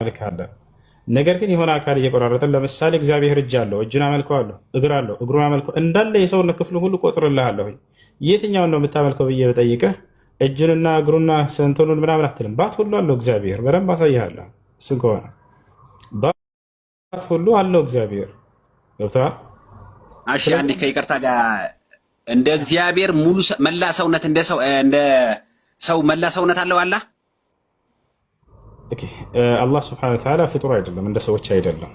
እናመልካለን። ነገር ግን የሆነ አካል እየቆራረጠን ለምሳሌ እግዚአብሔር እጅ አለው፣ እጁን አመልከዋለሁ፣ እግር አለው፣ እግሩን አመልከው እንዳለ የሰውነት ክፍሉ ሁሉ ቆጥርልሃለሁ። የትኛውን ነው የምታመልከው ብዬ በጠይቀህ እጁንና እግሩና ሰንተኑን ምናምን አትልም። ባት ሁሉ አለው እግዚአብሔር። በደንብ አሳይሃለሁ። እሱን ከሆነ ባት ሁሉ አለው እግዚአብሔር። ገብቶሃል? እሺ፣ አንዴ ከይቅርታ ጋር እንደ እግዚአብሔር ሙሉ መላ ሰውነት እንደ ሰው መላ ሰውነት አለው አላህ። አላህ ስብሐነሁ ወተዓላ ፍጡር አይደለም፣ እንደ ሰዎች አይደለም።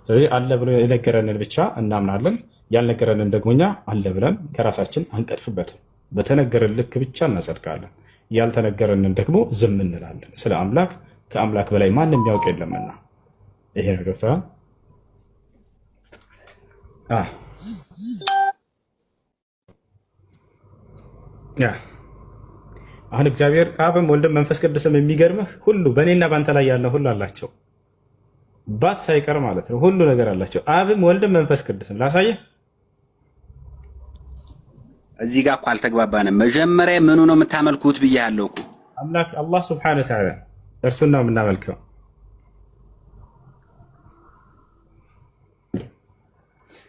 ስለዚህ አለ ብሎ የነገረንን ብቻ እናምናለን፣ ያልነገረንን ደግሞ እኛ አለ ብለን ከራሳችን አንቀድፍበትም። በተነገረን ልክ ብቻ እናጸድቃለን፣ ያልተነገረንን ደግሞ ዝም እንላለን። ስለ አምላክ ከአምላክ በላይ ማንም ያውቅ የለምና ይሄ ነው። ገብቶሃል? አሁን እግዚአብሔር አብም ወልድም መንፈስ ቅዱስም የሚገርምህ ሁሉ በእኔና በአንተ ላይ ያለው ሁሉ አላቸው፣ ባት ሳይቀር ማለት ነው። ሁሉ ነገር አላቸው። አብም ወልድም መንፈስ ቅዱስም ላሳየህ። እዚህ ጋር እኮ አልተግባባንም። መጀመሪያ ምኑ ነው የምታመልኩት ብያለሁ እኮ። አምላክ አላህ ሱብሓነሁ ወተዓላ እርሱን ነው የምናመልከው።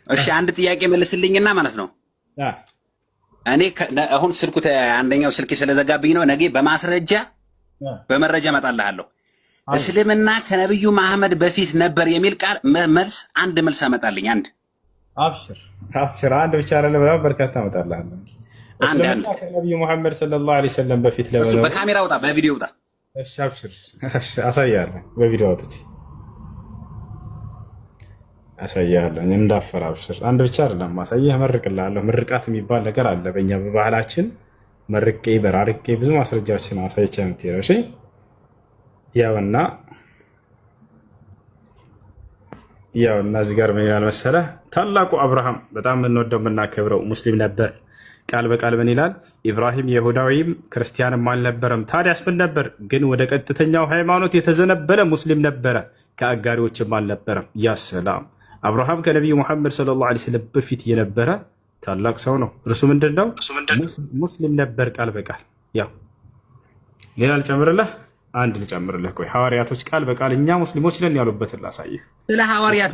እሺ አንድ ጥያቄ መልስልኝና ማለት ነው እኔ አሁን ስልኩ አንደኛው ስልኬ ስለዘጋብኝ ነው። ነገ በማስረጃ በመረጃ እመጣልሃለሁ። እስልምና ከነብዩ መሐመድ በፊት ነበር የሚል ቃል መልስ አንድ መልስ አመጣልኝ። አንድ አብሽር አንድ ብቻ አይደለም፣ በጣም በርካታ አመጣልሃለሁ። እስልምና ከነብዩ መሐመድ ሰለላሁ ዐለይሂ ወሰለም በፊት ለምን በካሜራ ውጣ፣ በቪዲዮ ውጣ። እሺ አብሽር፣ አሳያለሁ። በቪዲዮ አውጥቼ አሳያለሁ። እንዳፈር አብሽር። አንድ ብቻ አይደለም ማሳየህ፣ መርቅልሃለሁ። ምርቃት የሚባል ነገር አለ በእኛ በባህላችን። መርቄ በራርቄ ብዙ ማስረጃዎችን አሳይቼ የምትሄደው። እሺ ያውና እዚህ ጋር ምን ይላል መሰለህ? ታላቁ አብርሃም በጣም የምንወደው የምናከብረው ሙስሊም ነበር። ቃል በቃል ምን ይላል? ኢብራሂም ይሁዳዊም ክርስቲያንም አልነበረም። ታዲያስ ምን ነበር? ግን ወደ ቀጥተኛው ሃይማኖት የተዘነበለ ሙስሊም ነበረ፣ ከአጋሪዎችም አልነበረም። ያ ሰላም! አብርሃም ከነቢዩ ሙሐመድ ሰለላሁ ዐለይሂ ወሰለም በፊት የነበረ ታላቅ ሰው ነው። እርሱ ምንድን ነው? ሙስሊም ነበር ቃል በቃል። ያው ሌላ ልጨምርልህ፣ አንድ ልጨምርልህ። ቆይ ሐዋርያቶች ቃል በቃል እኛ ሙስሊሞች ነን ያሉበትን ላሳይህ። ስለ ሐዋርያት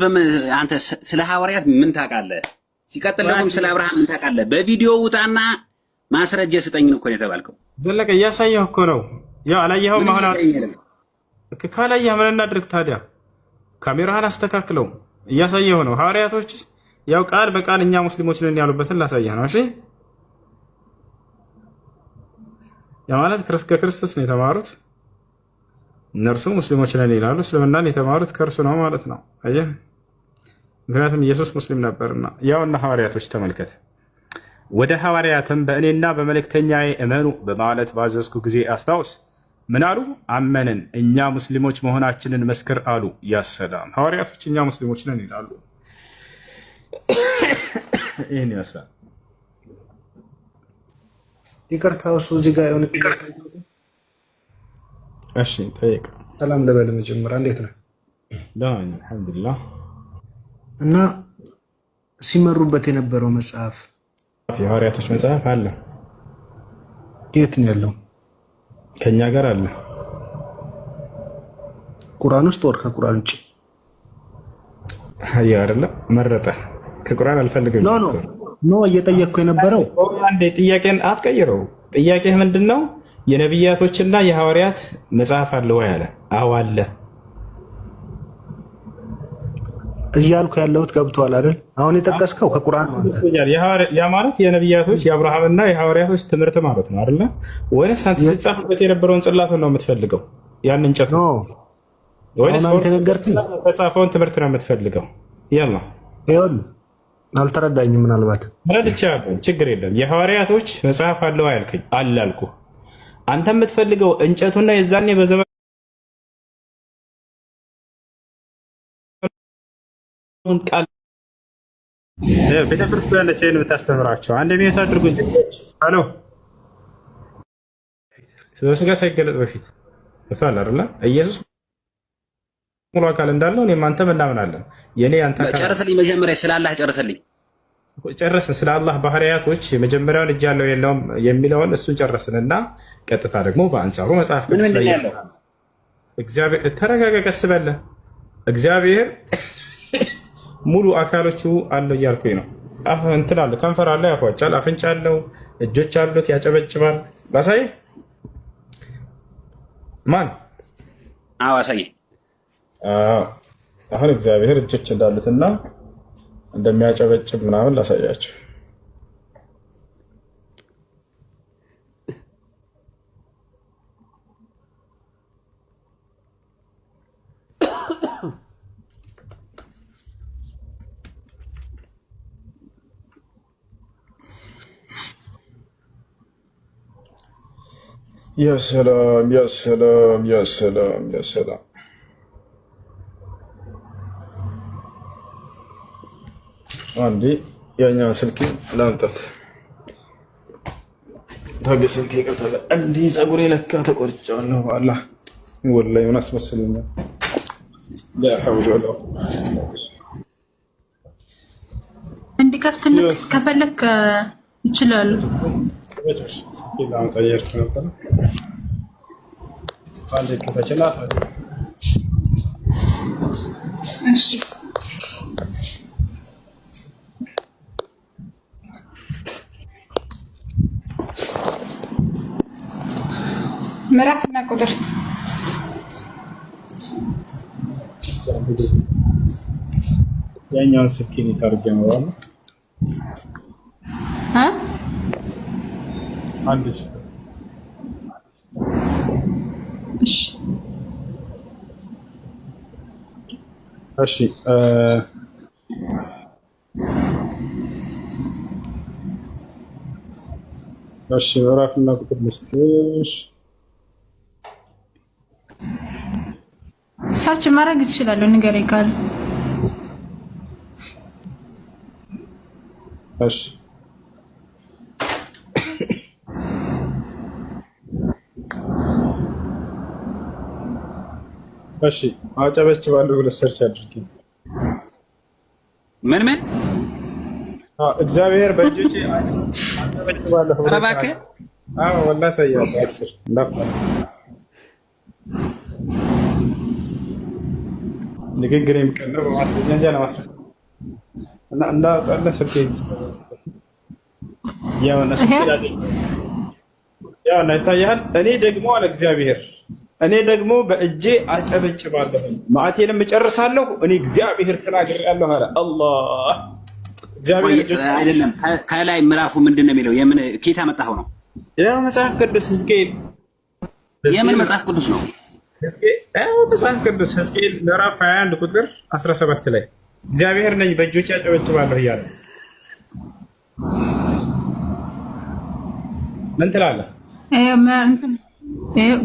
አንተ ስለ ሐዋርያት ምን ታውቃለህ? ሲቀጥል ደግሞ ስለ አብርሃም ምን ታውቃለህ? በቪዲዮ ውጣና ማስረጃ ስጠኝ እኮ ነው የተባልከው። ዘለቀ እያሳየህ እኮ ነው። ያው አላየኸውም። አሁን ካላየህ ምን እናድርግ ታዲያ? ካሜራህን አስተካክለው። እያሳየሁ ነው። ሐዋርያቶች ያው ቃል በቃል እኛ ሙስሊሞች ነን ያሉበትን ላሳየህ ነው። እሺ ያ ማለት ከክርስቶስ ነው የተማሩት። እነርሱ ሙስሊሞች ነን ይላሉ። እስልምናን የተማሩት ከእርሱ ነው ማለት ነው። አየህ፣ ምክንያቱም ኢየሱስ ሙስሊም ነበርና። ያውና ሐዋርያቶች ተመልከተ። ወደ ሐዋርያትም በእኔና በመልእክተኛዬ እመኑ በማለት ባዘዝኩ ጊዜ አስታውስ። ምን አሉ? አመንን፣ እኛ ሙስሊሞች መሆናችንን መስክር አሉ። ያሰላም! ሐዋርያቶች እኛ ሙስሊሞች ነን ይላሉ። ይህን ይመስላል። ይቅርታ እሱ እዚህ ጋር የሆነ እሺ፣ ጠይቅ። ሰላም ልበል መጀመሪያ። እንዴት ነህ? ደህና ነኝ አልሐምዱሊላህ። እና ሲመሩበት የነበረው መጽሐፍ የሐዋርያቶች መጽሐፍ አለ። የት ነው ያለው? ከኛ ጋር አለ። ቁርአን ውስጥ ወር ከቁርአን ውጭ? አይ አይደለም፣ መረጠ። ከቁርአን አልፈልግም። ኖ እየጠየቅኩ የነበረው አንዴ ጥያቄን አትቀይረው። ጥያቄህ ምንድነው? የነብያቶችና የሐዋርያት መጽሐፍ አለ ወይ አለ። አዎ አለ እያልኩ ያለሁት ገብቶሃል አይደል? አሁን የጠቀስከው ከቁርአን ነው አንተ። ያ ማለት የነብያቶች የአብርሃምና የሐዋርያቶች ትምህርት ማለት ነው አይደለ? ወይስ አንተ ሲጻፍበት የነበረውን ጽላቱን ነው የምትፈልገው? ያን እንጨት ነው ወይስ የተጻፈውን ትምህርት ነው የምትፈልገው? ያላ ይኸውልህ፣ አልተረዳኝም። ምናልባት ረድቻለሁ፣ ችግር የለም። የሐዋርያቶች መጽሐፍ አለ ወይ አልከኝ። አለ አልኩህ። አንተ የምትፈልገው እንጨቱና የዛኔ በዘመን ቃል ቤተክርስቲያን ነች የምታስተምራቸው። አንድ ቤት አድርጉኝ። አሎ ስጋ ሳይገለጥ በፊት ወጣላ አይደለ? ኢየሱስ ሙሉ አካል እንዳለው እኔም አንተም እናምናለን። የኔ አንተ ጨርሰልኝ፣ መጀመሪያ ስለ አላህ ጨርሰልኝ። ጨረስን። ስለ አላህ ባህሪያቶች የመጀመሪያውን እጅ ያለው የለውም የሚለውን እሱን ጨረስንና ቀጥታ ደግሞ በአንጻሩ መጽሐፍ ቅዱስ ላይ እግዚአብሔር ተረጋጋ፣ ቀስ በለ። እግዚአብሔር ሙሉ አካሎቹ አለው እያልኩኝ ነው። እንትን አለ፣ ከንፈር አለ፣ ያፏጫል፣ አፍንጫ አለው፣ እጆች አሉት፣ ያጨበጭባል። ላሳይ ማን? አዎ አሳይ። አሁን እግዚአብሔር እጆች እንዳሉትና እንደሚያጨበጭብ ምናምን ላሳያችሁ። ያ ሰላም ያ ሰላም ያ ሰላም ያ ሰላም። አንዴ ያኛው ስልክ ላምጣት። ታገስ ስልክ ይቀርታል። እንዴ ፀጉሬ ለካ ተቆርጫለሁ። አላህ ወላሂ ምን አስመስልኛል። لا حول ولا قوة እንዲከፍትልክ ከፈለክ ይችላል። ምዕራፍና ቁጥር ያኛውን ስልኬን ታርገመው አንድ እሺ እሺ ምዕራፍና ቁጥር ልስጥሽ። ሰርች ማድረግ ይችላል። ንገረኝ ካለ እሺ እሺ አጨበጭባለሁ ብለሽ ሰርች አድርጊ። ምን ምን እግዚአብሔር በእጆቼ አጨበጭባለሁ ብለሽ እባክህ። አዎ ወላሂ ሳያለሁ። አብሽር እንዳፈረ ንግግር የሚቀነው በማስረጃ እንጂ ለማስረጃ እና እንዳለ ስልኬ ያው ይታያል። እኔ ደግሞ አለ እግዚአብሔር እኔ ደግሞ በእጄ አጨበጭባለሁ መዓቴንም እጨርሳለሁ። እኔ እግዚአብሔር ተናግሬያለሁ አለ አላህ። እግዚአብሔር አይደለም ከላይ ምዕራፉ ምንድን ነው የሚለው? የምን ኬታ መጣኸው ነው? ያው መጽሐፍ ቅዱስ ሕዝቅኤል። የምን መጽሐፍ ቅዱስ ነው? መጽሐፍ ቅዱስ ሕዝቅኤል ምዕራፍ 21 ቁጥር 17 ላይ እግዚአብሔር ነኝ በእጆቼ አጨበጭባለሁ እያለ ምን ትላለህ?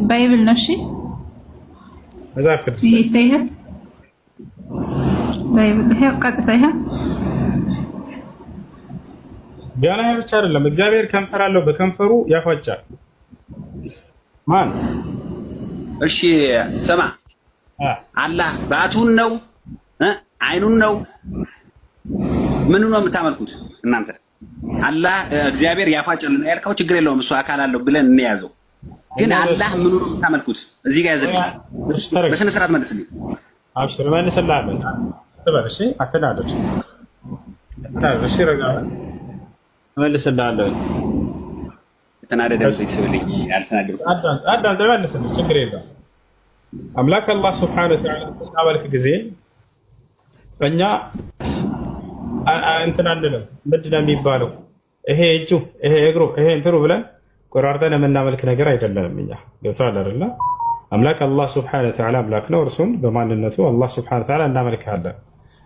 ባይብል ነው። እሺ መጽሐፍ ቅዱስ ይታያል። ባይብል ይሄ ቀጥታ ይሄ ቢያና ብቻ አይደለም። እግዚአብሔር ከንፈር አለው፣ በከንፈሩ ያፏጫል። ማን? እሺ ስማ፣ አላህ ባቱን ነው አይኑን ነው ምኑ ነው የምታመልኩት እናንተ? አላህ እግዚአብሔር ያፏጫል ነው ያልከው፣ ችግር የለውም እሱ አካል አለው ብለን እንያዘው። ግን አላህ ምኑ ነው የምታመልኩት? እዚህ ጋር ያዘልኝ፣ በስነ ስርዓት መልስልኝ። አብሽር መልስልሃለሁ። ተበል እሺ፣ አትናደድ። እሺ ረጋ መልስልሃለሁ። የተናደደ ሰይስልኝ አልተናደድኩም። አዳም ተመልስልኝ፣ ችግር የለውም። አምላክ አላህ ሱብሓነሁ ወተዓላ ስናመልክ ጊዜ እኛ እንትን አንልም። ምንድን ነው የሚባለው? ይሄ እጁ ይሄ እግሩ ይሄ እንትኑ ብለን ቆራርጠን የምናመልክ ነገር አይደለንም። እኛ ገብቶሃል አይደለ? አምላክ አላህ ሱብሓነሁ ወተዓላ አምላክ ነው። እርሱን በማንነቱ አላህ ሱብሓነሁ ወተዓላ እናመልካለን።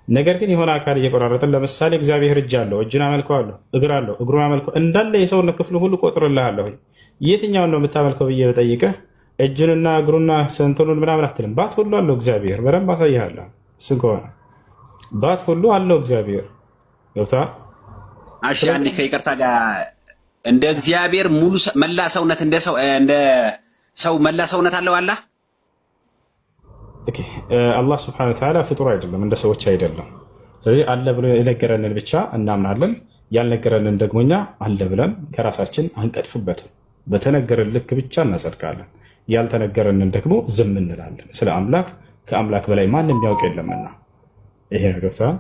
ነገር ግን የሆነ አካል እየቆራረጥን ለምሳሌ እግዚአብሔር እጅ አለው፣ እጁን አመልከዋለሁ፣ እግር አለው፣ እግሩን አመልከው እንዳለ የሰውነት ክፍሉ ሁሉ ቆጥርልሃለሁ። የትኛውን ነው የምታመልከው ብዬ በጠይቅህ እጁንና እግሩና ስንትኑን ምናምን አትልም። ባት ሁሉ አለው እግዚአብሔር። በደንብ አሳይሃለሁ። እሱን ከሆነ ባት ሁሉ አለው እግዚአብሔር። ገብቶሃል? እሺ አንዴ ከይቅርታ ጋር እንደ እግዚአብሔር ሙሉ መላ ሰውነት እንደ ሰው መላ ሰውነት አለው አላህ። ኦኬ አላህ ሱብሓነሁ ወተዓላ ፍጡር አይደለም፣ እንደ ሰዎች አይደለም። ስለዚህ አለ ብሎ የነገረንን ብቻ እናምናለን፣ ያልነገረንን ደግሞ እኛ አለ ብለን ከራሳችን አንቀጥፍበትም። በተነገረን ልክ ብቻ እናጸድቃለን። ያልተነገረንን ደግሞ ዝም እንላለን። ስለ አምላክ ከአምላክ በላይ ማንም ያውቅ የለምና ይሄ ነው ገብቶሃል?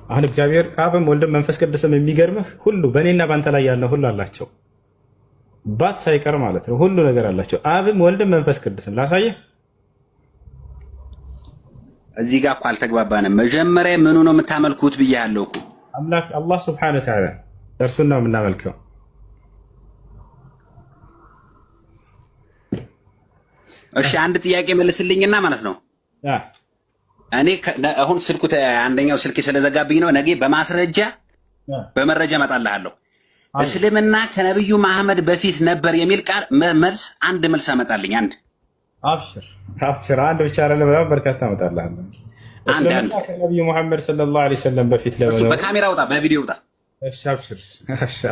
አሁን እግዚአብሔር አብም ወልድም መንፈስ ቅዱስም የሚገርምህ ሁሉ በእኔና በአንተ ላይ ያለው ሁሉ አላቸው፣ ባት ሳይቀር ማለት ነው። ሁሉ ነገር አላቸው። አብም ወልድም መንፈስ ቅዱስም ላሳየህ። እዚህ ጋር እኮ አልተግባባንም። መጀመሪያ ምኑ ነው የምታመልኩት ብያለሁ እኮ። አምላክ አላህ ሱብሓነሁ ወተዓላ እርሱን ነው የምናመልከው። እሺ አንድ ጥያቄ መልስልኝና ማለት ነው። እኔ አሁን ስልኩ አንደኛው ስልክ ስለዘጋብኝ ነው። ነገ በማስረጃ በመረጃ እመጣልሃለሁ። እስልምና ከነብዩ መሐመድ በፊት ነበር የሚል ቃል መልስ አንድ መልስ አመጣልኝ። አንድ አብሽር አብሽር። አንድ ብቻ አይደለም በጣም በርካታ አመጣልሃለሁ። እስልምና ከነብዩ መሐመድ ሰለላሁ ዐለይሂ ወሰለም በፊት ለምን በካሜራ ውጣ፣ በቪዲዮ ውጣ። እሺ አብሽር፣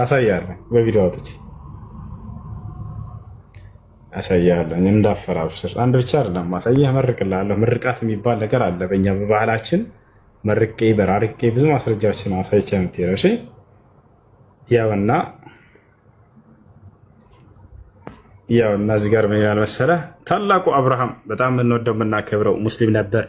አሳያለሁ። በቪዲዮ አውጥቼ አሳያለሁ። እንዳፈራ አብሽር። አንድ ብቻ አይደለም ማሳየህ፣ መርቅልሃለሁ። ምርቃት የሚባል ነገር አለ በእኛ በባህላችን። መርቄ በራርቄ ብዙ ማስረጃዎችን አሳይቼ የምትሄደው። እሺ ያውና እዚህ ጋር ምን ይላል መሰለህ? ታላቁ አብርሃም በጣም የምንወደው የምናከብረው ሙስሊም ነበር።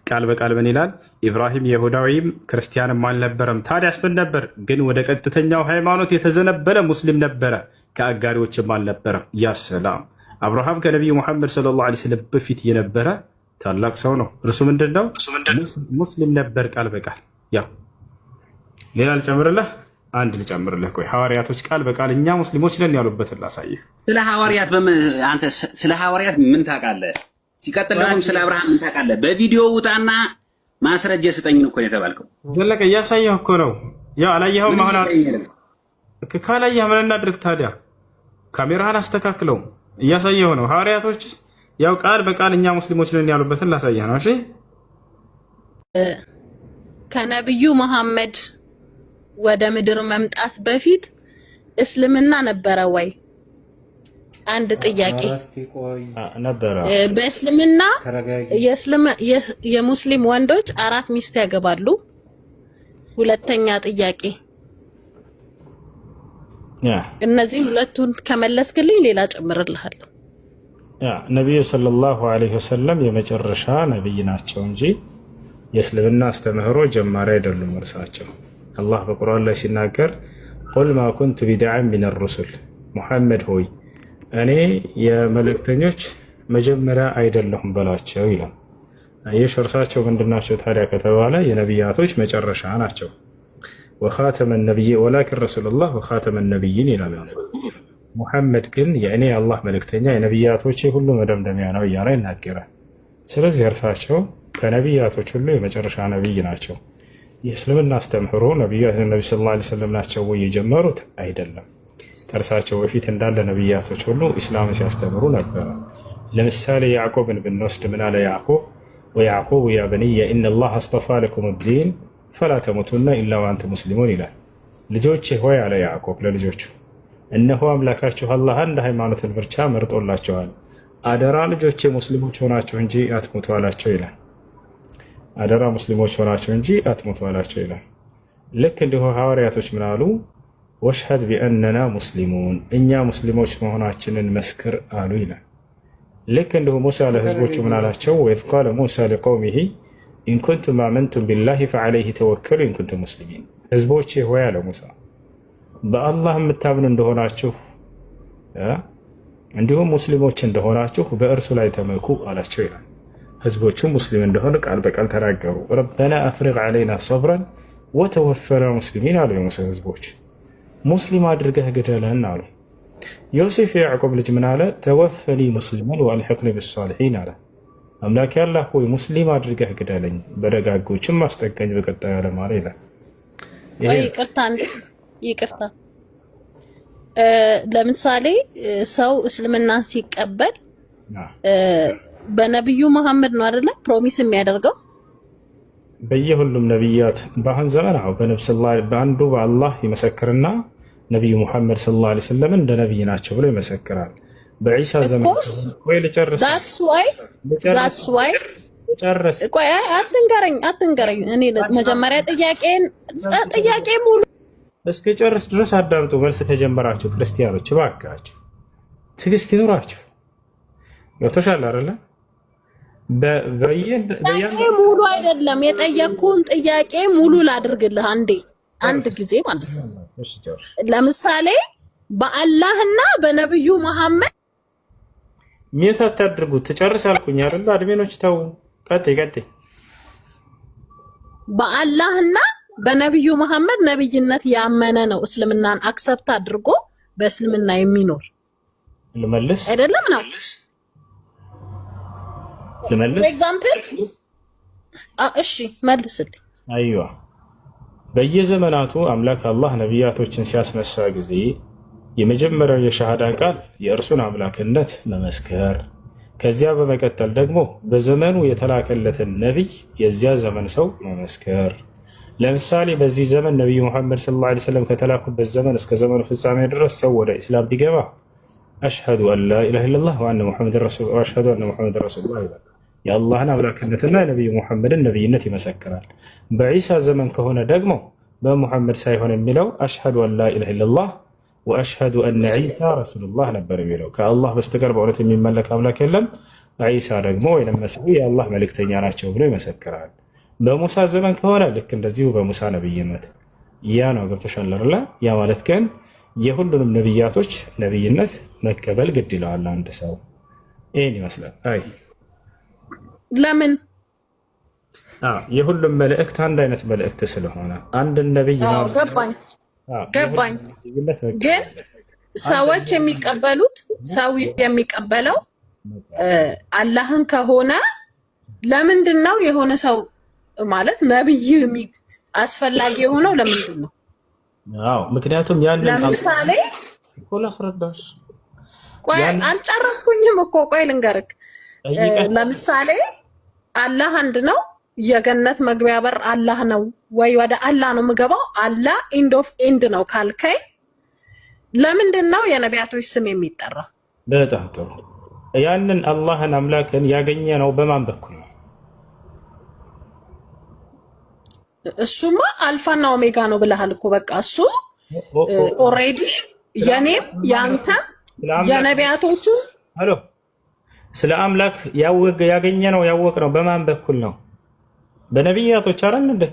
ቃል በቃል ምን ይላል? ኢብራሂም ይሁዳዊም ክርስቲያንም አልነበረም። ታዲያስ ምን ነበር? ግን ወደ ቀጥተኛው ሃይማኖት የተዘነበለ ሙስሊም ነበረ፣ ከአጋሪዎችም አልነበረም። ያ ሰላም! አብርሃም ከነቢዩ ሙሐመድ ሰለላሁ ዐለይሂ ወሰለም በፊት የነበረ ታላቅ ሰው ነው። እርሱ ምንድን ነው? ሙስሊም ነበር ቃል በቃል። ያው ሌላ ልጨምርልህ፣ አንድ ልጨምርልህ። ቆይ ሐዋርያቶች ቃል በቃል እኛ ሙስሊሞች ነን ያሉበትን ላሳይህ። ስለ ሐዋርያት አንተ ስለ ሐዋርያት ምን ታውቃለህ? ሲቀጥል ደግሞ ስለ አብርሃም ምን ታውቃለህ? በቪዲዮ ውጣና ማስረጃ ስጠኝ እኮ ነው የተባልከው። ዘለቀ እያሳየህ እኮ ነው። ያው አላየኸውም። አሁን ካላየህ ምን እናድርግ ታዲያ? ካሜራህን አስተካክለው። እያሳየኸው ነው። ሐዋርያቶች ያው ቃል በቃል እኛ ሙስሊሞች ነን ያሉበትን ላሳየህ ነው። እሺ ከነብዩ መሐመድ ወደ ምድር መምጣት በፊት እስልምና ነበረ ወይ? አንድ ጥያቄ ነበረ። በእስልምና የሙስሊም ወንዶች 4 ሚስት ያገባሉ። ሁለተኛ ጥያቄ እነዚህ ሁለቱን ከመለስክልኝ ሌላ ጨምርልሃለሁ። ነብዩ ሰለላሁ ዐለይሂ ወሰለም የመጨረሻ ነብይ ናቸው እንጂ የእስልምና አስተምህሮ ጀማሪ አይደሉም እርሳቸው። አላህ በቁርአን ላይ ሲናገር ቁል ማ ኩንቱ ቢድዐን ሚነ ሩሱል፣ ሙሐመድ ሆይ እኔ የመልእክተኞች መጀመሪያ አይደለሁም በላቸው ይላል። ይህ እርሳቸው ምንድናቸው ታዲያ ከተባለ የነቢያቶች መጨረሻ ናቸው። ወኻተመ ነቢይ ወላኪን ረሱሉላህ ወኻተመ ነቢይን ይላል። ሙሐመድ ግን የእኔ የአላህ መልእክተኛ የነቢያቶች ሁሉ መደምደሚያ ነው እያለ ይናገራል። ስለዚህ እርሳቸው ከነቢያቶች ሁሉ የመጨረሻ ነቢይ ናቸው። የእስልምና አስተምህሮ ነቢ ሰለላሁ ዐለይሂ ወሰለም ናቸው ወይ የጀመሩት? አይደለም። ከእርሳቸው በፊት እንዳለ ነቢያቶች ሁሉ ኢስላምን ሲያስተምሩ ነበረ። ለምሳሌ ያዕቆብን ብንወስድ ምን አለ ያዕቆብ? ወያዕቆብ ያ በንየ ኢነላህ አስጠፋ ለኩም ዲን ፈላ ተሙቱና ኢላ ወአንቱም ሙስሊሙን ይላል። ልጆቼ ሆይ አለ ያዕቆብ ለልጆቹ፣ እነሆ አምላካችሁ አላህ አንድ ሃይማኖትን ብቻ መርጦላቸዋል፣ አደራ ልጆቼ ሙስሊሞች ሆናችሁ እንጂ አትሙቱ አላቸው ይላል። አደራ ሙስሊሞች ሆናችሁ እንጂ አትሙቱ አላቸው ይላል። ልክ እንዲሁ ሐዋርያቶች ምን አሉ? ወሽሀድ ቢአንና ሙስሊሙን፣ እኛ ሙስሊሞች መሆናችንን መስክር አሉ ይላል። ልክ እንዲሁ ሙሳ ለህዝቦቹ ምን አላቸው? ወኢዝ ቃለ ሙሳ ሊቀውሚሂ ኢንኩንቱም አመንቱም ቢላሂ ፈዐለይሂ ተወከሉ ኢንኩንቱም ሙስሊሚን። ህዝቦቼ ሆይ አለ ሙሳ በአላህ የምታምኑ እንደሆናችሁ እንዲሁም ሙስሊሞች እንደሆናችሁ በእርሱ ላይ ተመኩ አላቸው ይላል። ህዝቦቹ ሙስሊም እንደሆነ ቃል በቃል ተናገሩ። ረበና አፍሪግ ዐለይና ሰብረን ወተወፈና ሙስሊሚን አሉ የሙሳ ህዝቦች። ሙስሊም አድርገህ ግደለን አሉ። ዮሴፍ የያዕቆብ ልጅ ምን አለ? ተወፈኒ ሙስሊመን ወአልሒቅኒ ብሳሊሒን አለ። አምላክ ያላህ ሆይ ሙስሊም አድርገህ ግደለኝ በደጋጎችም አስጠጋኝ በቀጣዩ ዓለም አለ ይላል። ይቅርታ ለምሳሌ ሰው እስልምናን ሲቀበል በነብዩ መሐመድ ነው አይደለ ፕሮሚስ የሚያደርገው? በየሁሉም ነብያት በአሁን ዘመን በአንዱ በአላህ ይመሰክርና ነቢዩ ሙሐመድ ሰለላሁ ዐለይሂ ወሰለም እንደ ነቢይ ናቸው ብሎ ይመሰክራል። በዒሳ ዘመን ወይ ልጨርስ ጨርስ። ቆይ አትንገረኝ። እኔ መጀመሪያ ጥያቄ ሙሉ እስከ ጨርስ ድረስ አዳምጡ። መልስ ከጀመራችሁ ክርስቲያኖች እባካችሁ ትዕግስት ይኑራችሁ። ገብቶሻል አይደለ? ሙሉ አይደለም የጠየቅኩህን ጥያቄ ሙሉ ላድርግልህ አንድ ጊዜ ማለት ነው። ለምሳሌ በአላህና በነብዩ መሐመድ ሚት አታድርጉት። ትጨርስ አልኩኝ አይደል? አድሜኖች ተው። ቀጥይ። በአላህና በነብዩ መሐመድ ነብይነት ያመነ ነው እስልምናን አክሰፕት አድርጎ በእስልምና የሚኖር ልመልስ አይደለም ነው። ኤግዛምፕል እሺ መልስልኝ። አይዋ በየዘመናቱ አምላክ አላህ ነቢያቶችን ሲያስነሳ ጊዜ የመጀመሪያው የሸሃዳ ቃል የእርሱን አምላክነት መመስከር፣ ከዚያ በመቀጠል ደግሞ በዘመኑ የተላከለትን ነቢይ የዚያ ዘመን ሰው መመስከር። ለምሳሌ በዚህ ዘመን ነቢዩ ሙሐመድ ሰለላሁ ዐለይሂ ወሰለም ከተላኩበት ዘመን እስከ ዘመኑ ፍጻሜ ድረስ ሰው ወደ ኢስላም ቢገባ አሽሀዱ አን ላ ኢላሀ ኢለላህ ወአነ ሙሐመድን ረሱሉላህ ይላል። የአላህን አምላክነትና የነቢዩ ሙሐመድን ነቢይነት ይመሰክራል። በዒሳ ዘመን ከሆነ ደግሞ በሙሐመድ ሳይሆን የሚለው አሽሀዱ አን ላ ኢላሀ ኢለላህ ወአሽሀዱ አነ ዒሳ ረሱሉላህ ነበር የሚለው። ከአላህ በስተቀር በእውነት የሚመለክ አምላክ የለም፣ ዒሳ ደግሞ ወይም መሲሑ የአላህ መልእክተኛ ናቸው ብሎ ይመሰክራል። በሙሳ ዘመን ከሆነ ልክ እንደዚሁ በሙሳ ነብይነት ያ ነው። ገብቶሻል አይደል? ያ ማለት ግን የሁሉንም ነብያቶች ነብይነት መቀበል ግድ ይለዋል አንድ ሰው። ይሄን ይመስላል። አይ ለምን? የሁሉም መልእክት አንድ አይነት መልእክት ስለሆነ አንድ ነብይ ነው። ገባኝ። ግን ሰዎች ሰው የሚቀበለው አላህን ከሆነ ለምንድን ነው የሆነ ሰው ማለት ነብይ አስፈላጊ የሆነው ለምንድን ነው? ምክንያቱም ያንን ለምሳሌ አስረዳሽ። ቆይ አልጨረስኩኝም እኮ ቆይ ልንገርክ። ለምሳሌ አላህ አንድ ነው፣ የገነት መግቢያ በር አላህ ነው ወይ ወደ አላህ ነው የምገባው አላህ ኤንድ ኦፍ ኤንድ ነው ካልከኝ ለምንድን ነው የነቢያቶች ስም የሚጠራው? በጣም ጥሩ። ያንን አላህን አምላክን ያገኘ ነው በማን በኩል ነው? እሱማ አልፋና ኦሜጋ ነው ብለሃል እኮ በቃ እሱ ኦሬዲ የኔም ያንተም የነቢያቶቹ ስለ አምላክ ያገኘ ነው ያወቅ ነው በማን በኩል ነው? በነቢያቶች አይደል እንዴ?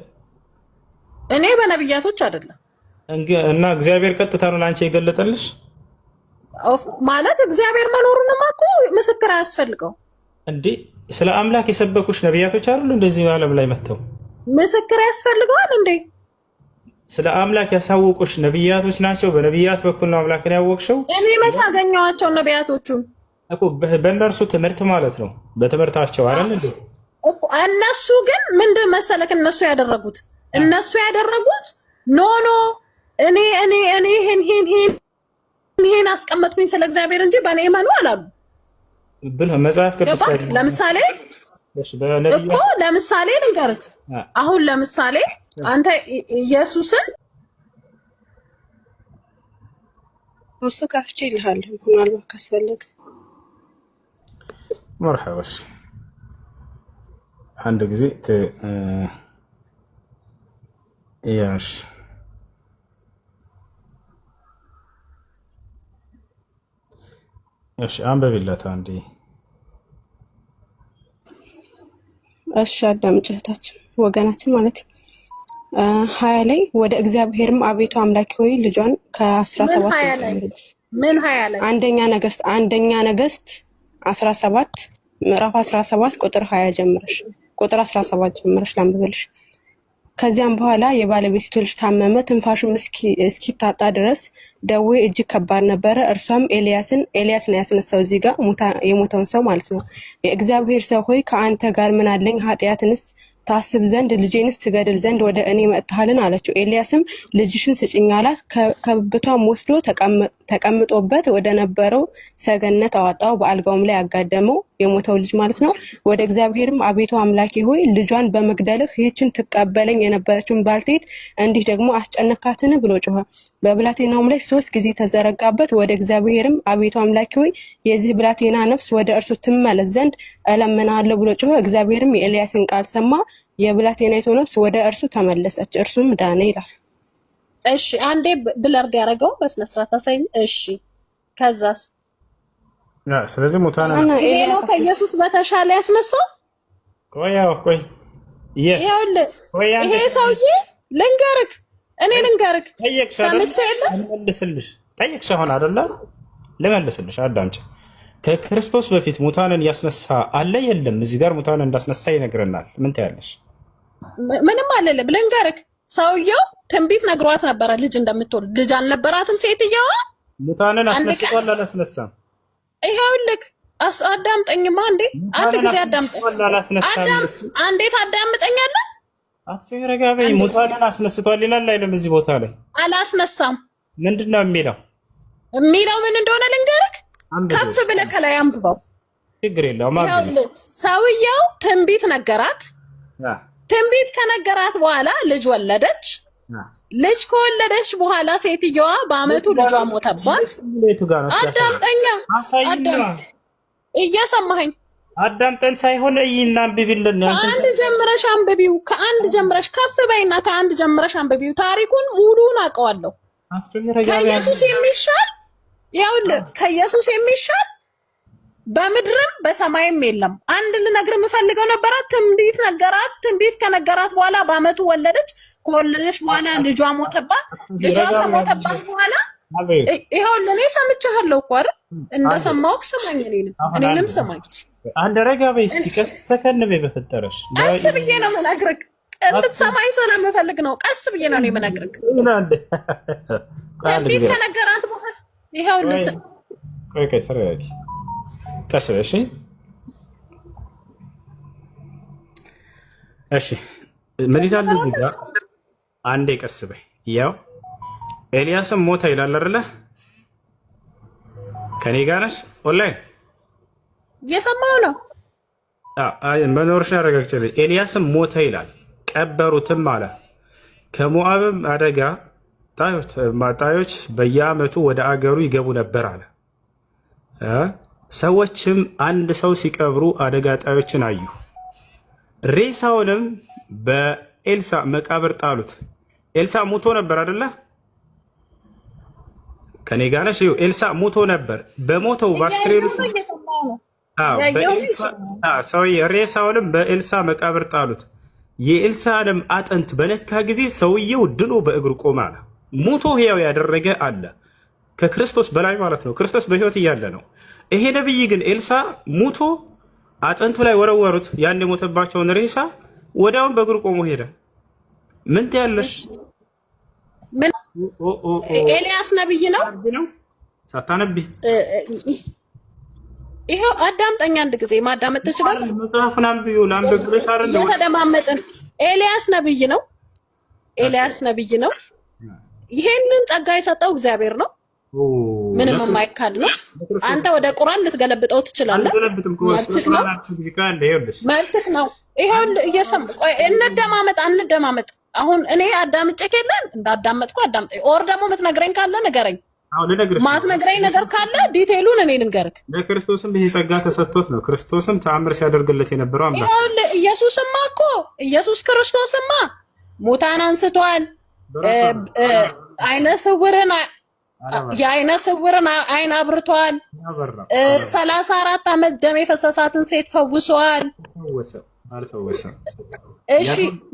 እኔ በነቢያቶች አይደለም እና እግዚአብሔር ቀጥታ ነው ለአንቺ የገለጠልሽ ማለት እግዚአብሔር መኖሩንማ እኮ ምስክር አያስፈልገው እንዴ? ስለ አምላክ የሰበኩሽ ነቢያቶች አይደሉ እንደዚህ ዓለም ላይ መጥተው ምስክር ያስፈልገዋል እንዴ? ስለ አምላክ ያሳወቁሽ ነቢያቶች ናቸው። በነቢያት በኩል ነው አምላክን ያወቅሽው። እኔ መቼ አገኘኋቸው ነቢያቶቹን እኮ በእነርሱ ትምህርት ማለት ነው፣ በትምህርታቸው አይደል እንዴ እኮ። እነሱ ግን ምንድን መሰለክ እነሱ ያደረጉት ኖ እኔ ይሄን አስቀመጥኩኝ ስለ እግዚአብሔር እንጂ በእኔ እመኑ አላሉ ብለህ መጽሐፍ ቅዱስ ለምሳሌ እኮ ለምሳሌ ልንገርህ። አሁን ለምሳሌ አንተ ኢየሱስን እሱ ከፍቼ ይልሃል ምናልባት ካስፈለገ መርሐባሽ አንድ ጊዜ ያሽ እሺ አንበቢላት አንዴ። እሺ አዳምጪ እህታችን ወገናችን ማለት 20 ላይ ወደ እግዚአብሔርም አቤቱ አምላኪ ሆይ ልጇን ከ17 ምን 20 ላይ አንደኛ ነገስት 17 ምዕራፍ 17 ቁጥር 17 ጀምረሽ ላንብብልሽ። ከዚያም በኋላ የባለቤቱ ልጅ ታመመ፣ ትንፋሹም እስኪታጣ ድረስ ደዌ እጅግ ከባድ ነበረ። እርሷም ኤልያስ ነው ያስነሳው። እዚህ ጋር የሞተውን ሰው ማለት ነው። የእግዚአብሔር ሰው ሆይ ከአንተ ጋር ምን አለኝ? ኃጢአትንስ ታስብ ዘንድ ልጄንስ ትገድል ዘንድ ወደ እኔ መጥተሃልን? አለችው። ኤልያስም ልጅሽን ስጭኝ አላት። ከብቷም ወስዶ ተቀምጦበት ወደ ነበረው ሰገነት አወጣው፣ በአልጋውም ላይ አጋደመው። የሞተው ልጅ ማለት ነው። ወደ እግዚአብሔርም አቤቱ አምላኬ ሆይ ልጇን በመግደልህ ይህችን ትቀበለኝ የነበረችውን ባልቴት እንዲህ ደግሞ አስጨነካትን ብሎ ጮኸ። በብላቴናውም ላይ 3 ጊዜ ተዘረጋበት። ወደ እግዚአብሔርም አቤቱ አምላኬ ሆይ የዚህ ብላቴና ነፍስ ወደ እርሱ ትመለስ ዘንድ እለምናለሁ ብሎ ጮኸ። እግዚአብሔርም የኤልያስን ቃል ሰማ። የብላቴናይቱ ነፍስ ወደ እርሱ ተመለሰች፣ እርሱም ዳነ ይላል። እሺ አንዴ ብለርድ ያደረገው በስነ ስርዓት አሳይኝ። እሺ ከዛስ? ስለዚህ ሙታን ይሄ ነው ከኢየሱስ በተሻለ ያስነሳው። ቆይ ይሄ ሰውዬ ልንገርክ፣ እኔ ልንገርክ ሰምቼ የለ ልመልስልሽ። ጠየቅሽ አሁን አይደለ? ልመልስልሽ። አዳምጪ። ከክርስቶስ በፊት ሙታንን ያስነሳ አለ የለም? እዚህ ጋር ሙታንን እንዳስነሳ ይነግረናል። ምን ታያለሽ? ምንም አለለም። ልንገርክ፣ ሰውየው ትንቢት ነግሯት ነበረ ልጅ እንደምትወልድ። ልጅ አልነበራትም ሴትየዋ። ሙታንን አስነስቷል አላስነሳም? ይኸውልህ አዳምጠኝማ እንዴ፣ አንድ ጊዜ አዳምጠኝ። አንዴ ታዳምጠኛለህ? አትረጋበኝ። ሙታንን አስነስቷል ይላል አይደለም? እዚህ ቦታ ላይ አላስነሳም። ምንድን ነው የሚለው? የሚለው ምን እንደሆነ ልንገርህ። ከፍ ብለህ ከላይ አንብበው። ችግር የለውም። ሰውየው ትንቢት ነገራት። ትንቢት ከነገራት በኋላ ልጅ ወለደች። ልጅ ከወለደች በኋላ ሴትየዋ በአመቱ ልጇ ሞተባት። አዳምጠኛ፣ እየሰማኸኝ? አዳምጠን ሳይሆን እይና አንብቢልን። ከአንድ ጀምረሽ አንብቢው። ከአንድ ጀምረሽ ከፍ በይና ከአንድ ጀምረሽ አንብቢው። ታሪኩን ሙሉውን አውቀዋለሁ። ከኢየሱስ የሚሻል ይኸውልህ፣ ከኢየሱስ የሚሻል በምድርም በሰማይም የለም። አንድ ልነግርህ የምፈልገው ነበረ። ትንቢት ነገራት። ትንቢት ከነገራት በኋላ በአመቱ ወለደች። ከወለደች በኋላ ልጇ ሞተባት። ልጇ ከሞተባት በኋላ ይኸውልህ፣ እኔ ሰምቻለሁ እኮ አይደል? እንደሰማሁህ ስማኝ፣ እኔንም ስማኝ። አንድ ረጋ በይ እስኪ። ቀስ ሰከን በይ በፈጠረሽ። ቀስ ብዬ ነው የምነግርህ። እንድትሰማኝ ስለምፈልግ ነው። ቀስ ብዬ ነው የምነግርህ። ትንቢት ከነገራት በኋላ ይኸውልህ፣ ቆይ ተረጋጊ። ቀስ በይ እሺ። ምን ይላል እዚህ ጋር? አንዴ ቀስ በይ። ያው ኤልያስም ሞተ ይላል አይደለ? ከኔ ጋር ነሽ? ኦንላይን እየሰማሁ ነው። መኖርሽን አረጋግጭልኝ። ኤልያስም ሞተ ይላል፣ ቀበሩትም አለ። ከሞዓብም አደጋ ጣዮች በየዓመቱ ወደ አገሩ ይገቡ ነበር አለ። ሰዎችም አንድ ሰው ሲቀብሩ አደጋ ጣዮችን አዩ። ሬሳውንም በኤልሳ መቃብር ጣሉት። ኤልሳ ሙቶ ነበር አይደለ? ከኔ ጋር ነሽ? ኤልሳ ሙቶ ነበር። በሞተው በአስክሬኑ ሬሳውንም በኤልሳ መቃብር ጣሉት። የኤልሳንም አጥንት በነካ ጊዜ ሰውየው ድኖ በእግሩ ቆመ አለ። ሙቶ ሕያው ያደረገ አለ ከክርስቶስ በላይ ማለት ነው። ክርስቶስ በሕይወት እያለ ነው። ይሄ ነብይ ግን ኤልሳ ሙቶ አጥንቱ ላይ ወረወሩት። ያን የሞተባቸውን ሬሳ ወዲያውን በእግሩ ቆሞ ሄደ። ምን ትያለሽ? ኤልያስ ነብይ ነው ሳታነቢ? ይሄው አዳምጠኛ። አንድ ጊዜ ማዳመጥ ትችላለህ? መጽሐፉን አንብዩ። ላንብብልሽ አይደል? የተደማመጥን ኤልያስ ነብይ ነው። ኤልያስ ነብይ ነው። ይሄንን ጸጋ የሰጠው እግዚአብሔር ነው። ምንም የማይካድ ነው። አንተ ወደ ቁርአን ልትገለብጠው ትችላለህ። መብትህ ነው። ይሄው እየሰማህ ቆይ፣ እንደማመጥ። አሁን እኔ አዳምጬ ከለን እንዳዳመጥኩ አዳምጠኝ። ኦር ደግሞ የምትነግረኝ ካለ ንገረኝ። ማትነግረኝ ነገር ካለ ዲቴይሉን እኔ ልንገርህ። ለክርስቶስም ይሄ ጸጋ ተሰጥቶት ነው። ክርስቶስም ተአምር ሲያደርግለት የነበረው አምላክ። ኢየሱስ ክርስቶስማ ሙታን አንስቷል። የአይነ ስውርን አይን አብርቷል። 34 ዓመት ደም የፈሰሳትን ሴት ፈውሷል። እሺ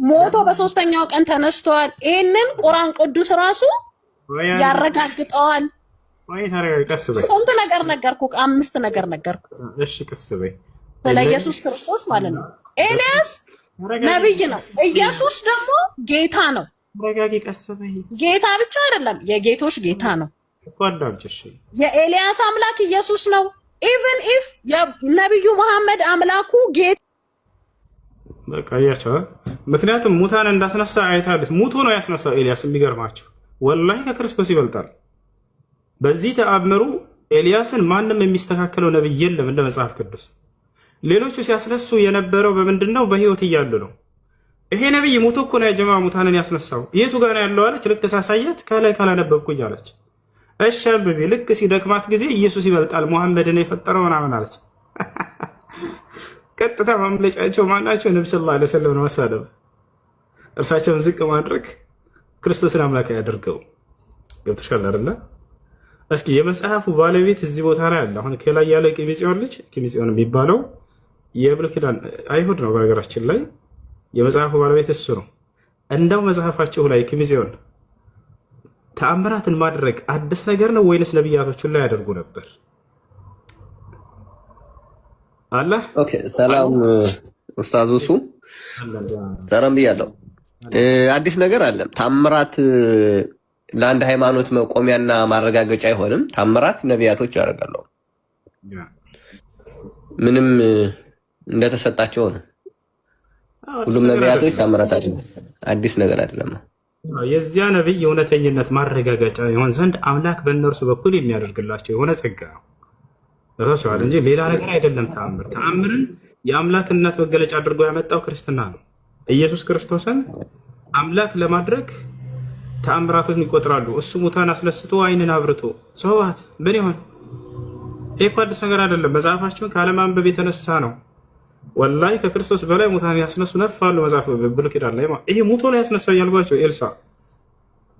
ሞቶ በሶስተኛው ቀን ተነስቷል። ይሄንን ቁርአን ቅዱስ ራሱ ያረጋግጠዋል። ስንት ነገር ነገርኩ? 5 ነገር ነገርኩ። እሺ ቀስ በይ። ስለ ኢየሱስ ክርስቶስ ማለት ነው። ኤልያስ ነብይ ነው። ኢየሱስ ደግሞ ጌታ ነው። ረጋጊ፣ ቀስ በይ። ጌታ ብቻ አይደለም፣ የጌቶች ጌታ ነው። ተቋዳምጭሽ የኤልያስ አምላክ ኢየሱስ ነው። ኢቭን ኢፍ የነብዩ መሐመድ አምላኩ ጌታ በቃ ያቻው። ምክንያቱም ሙታን እንዳስነሳ አይታለች። ሙቶ ነው ያስነሳው ኤልያስ። የሚገርማችሁ ወላሂ ከክርስቶስ ይበልጣል። በዚህ ተአምሩ ኤልያስን ማንም የሚስተካከለው ነብይ የለም እንደ መጽሐፍ ቅዱስ። ሌሎቹ ሲያስነሱ የነበረው በምንድነው? በህይወት እያሉ ነው። ይሄ ነብይ ሞቶ እኮ ነው የጀማ ሙታንን ያስነሳው። የቱ ጋር ነው ያለው አለች። ልክ ሳሳያት ከላይ ካላነበብኩኝ አለች። እሺ አንብቤ ልክ ሲደክማት ጊዜ ኢየሱስ ይበልጣል ሙሐመድን የፈጠረው ምናምን አለች። ቀጥታ ማምለጫቸው ማናቸው? ነብዩ ሰለላሁ ዐለይሂ ወሰለም ነው መሳደብ፣ እርሳቸውን ዝቅ ማድረግ፣ ክርስቶስን አምላክ ያደርገው። ገብቶሻል አይደለ? እስኪ የመጽሐፉ ባለቤት እዚህ ቦታ ላይ አለ። አሁን ከላይ ያለ ቂሚጽዮን ልጅ ቂሚጽዮን የሚባለው የብሉይ ኪዳን አይሁድ ነው። በነገራችን ላይ የመጽሐፉ ባለቤት እሱ ነው። እንደው መጽሐፋቸው ላይ ቂሚጽዮን ተአምራትን ማድረግ አዲስ ነገር ነው ወይንስ ነብያቶቹን ላይ ያደርጉ ነበር? አላህ ኦኬ። ሰላም ኡስታዝ ኡሱ ሰላም ብያለሁ። አዲስ ነገር አለ። ታምራት ለአንድ ሃይማኖት መቆሚያና ማረጋገጫ አይሆንም። ታምራት ነቢያቶች ያደርጋሉ። ምንም እንደተሰጣቸው ነው። ሁሉም ነቢያቶች ታምራት አይደለም፣ አዲስ ነገር አይደለም። የዚያ ነብይ የእውነተኝነት ማረጋገጫ ይሆን ዘንድ አምላክ በእነርሱ በኩል የሚያደርግላቸው የሆነ ጸጋ ነው ረሷል እንጂ ሌላ ነገር አይደለም። ተአምርን የአምላክነት መገለጫ አድርጎ ያመጣው ክርስትና ነው። ኢየሱስ ክርስቶስን አምላክ ለማድረግ ተአምራቶችን ይቆጥራሉ። እሱ ሙታን አስነስቶ ዓይንን አብርቶ ሰዋት ምን ይሆን? ይሄ እኮ አዲስ ነገር አይደለም። መጽሐፋቸውን ካለማንበብ የተነሳ ነው። ወላሂ ከክርስቶስ በላይ ሙታን ያስነሱ ነፋሉ። መጽሐፍ ብሉይ ኪዳን ላይ ይሄ ሙቶ ነው ያስነሳው ያልኳቸው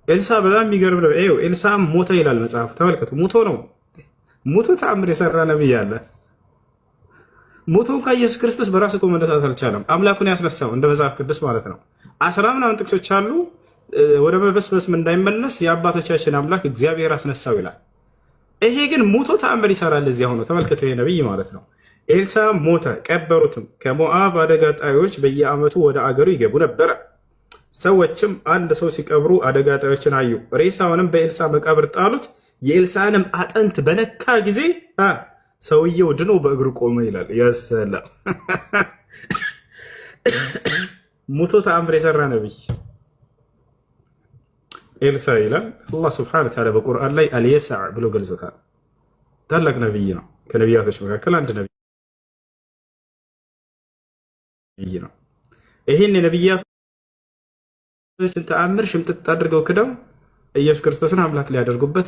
ኤልሳ በጣም የሚገርም ነው። ይኸው ኤልሳ ሞተ ይላል መጽሐፍ። ተመልከቱ፣ ሙቶ ነው። ሙቶ ተአምር የሰራ ነብይ አለ። ሙቶ ከኢየሱስ ክርስቶስ በራሱ እኮ መነሳት አልቻለም። አምላኩን ያስነሳው እንደ መጽሐፍ ቅዱስ ማለት ነው። 10 ምናምን ጥቅሶች አሉ። ወደ መበስበስ እንዳይመለስ የአባቶቻችን አምላክ እግዚአብሔር አስነሳው ይላል። ይሄ ግን ሙቶ ተአምር ይሰራል። እዚያ ሆኖ ተመልከቱ፣ ይሄ ነብይ ማለት ነው። ኤልሳ ሞተ፣ ቀበሩትም። ከሞዓብ አደጋ ጣዮች በየዓመቱ ወደ አገሩ ይገቡ ነበረ። ሰዎችም አንድ ሰው ሲቀብሩ አደጋ ጣዮችን አዩ። ሬሳውንም በኤልሳ መቃብር ጣሉት። የኤልሳንም አጥንት በነካ ጊዜ ሰውየው ድኖ በእግሩ ቆመ ይላል። ያሰላም ሙቶ ተአምር የሰራ ነብይ ኤልሳ ይላል። አላህ ስብሐነሁ ወተዓላ በቁርአን ላይ አልየሳዕ ብሎ ገልጾታል። ታላቅ ነብይ ነው። ከነቢያቶች መካከል አንድ ነብይ ነው። ይህን የነብያቶችን ተአምር ሽምጥጥ አድርገው ክደው ኢየሱስ ክርስቶስን አምላክ ሊያደርጉበት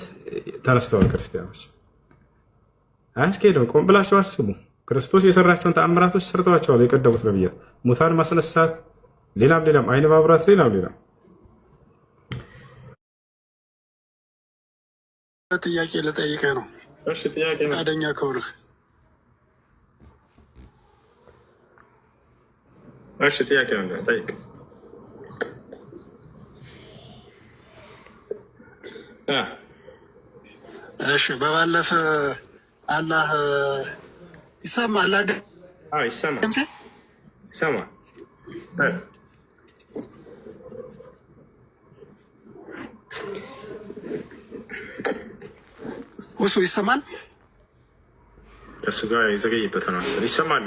ተነስተዋል። ክርስቲያኖች አያስኬድም። ቆም ብላችሁ አስቡ። ክርስቶስ የሰራቸውን ተአምራቶች ሰርተዋቸዋል የቀደሙት ነብያት። ሙታን ማስነሳት፣ ሌላም አይን ማብራት፣ ሌላም ጥያቄ ልጠይቅህ ነው። እሺ፣ ጥያቄ ነው። ፈቃደኛ ከሆንህ እሺ፣ ጥያቄ ነው። ጠይቅ። እሺ፣ በባለፈ አላህ ይሰማል አይደል? አዎ፣ ይሰማል። እሱ ይሰማል። ከእሱ ጋር የዘገየበት ነው መሰለኝ። ይሰማል።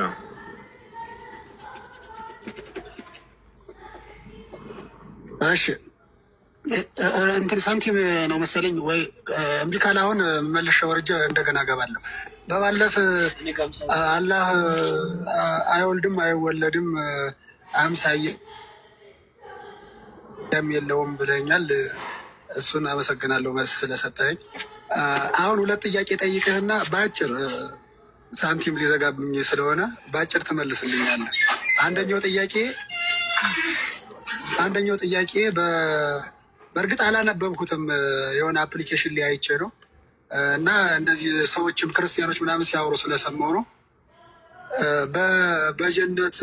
እሺ፣ እንትን ሳንቲም ነው መሰለኝ ወይ እምቢ ካለ አሁን መልሼ ወርጄ እንደገና እገባለሁ። በባለፈ አላህ አይወልድም አይወለድም አምሳየ የለውም ብለኛል። እሱን አመሰግናለሁ መልስ ስለሰጠኝ። አሁን ሁለት ጥያቄ ጠይቅህና በአጭር ሳንቲም ሊዘጋብኝ ስለሆነ በአጭር ትመልስልኛለህ። አንደኛው ጥያቄ በእርግጥ አላነበብኩትም፣ የሆነ አፕሊኬሽን ላይ አይቼ ነው እና እንደዚህ ሰዎችም ክርስቲያኖች ምናምን ሲያወሩ ስለሰማሁ ነው። በጀነት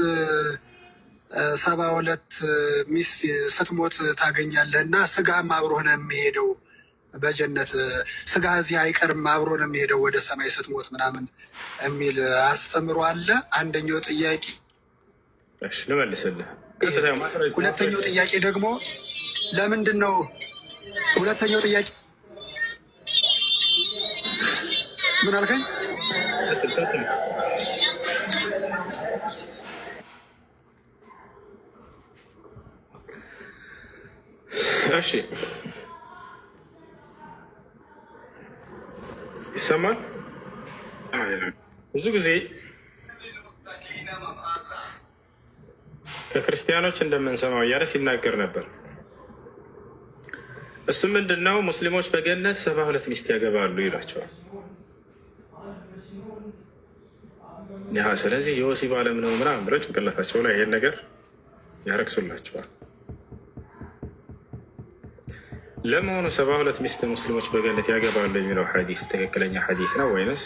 72 ሚስት ስትሞት ታገኛለህ እና ስጋም አብሮህ ነው የሚሄደው በጀነት ስጋ እዚህ አይቀርም አብሮ ነው የሚሄደው ወደ ሰማይ ስትሞት ምናምን የሚል አስተምሮ አለ። አንደኛው ጥያቄ ልመልስልህ። ሁለተኛው ጥያቄ ደግሞ ለምንድን ነው? ሁለተኛው ጥያቄ ምን አልከኝ? እሺ ይሰማል። ብዙ ጊዜ ከክርስቲያኖች እንደምንሰማው እያለ ሲናገር ነበር። እሱ ምንድነው? ሙስሊሞች በገነት 72 ሚስት ያገባሉ ይላቸዋል። ስለዚህ የወሲብ ዓለም ነው ምናምን ብለው ጭንቅላታቸው ላይ ይሄን ነገር ያረክሱላቸዋል። ለመሆኑ 72 ሚስት ሙስሊሞች በገነት ያገባሉ የሚለው ሐዲስ ትክክለኛ ሐዲስ ነው ወይንስ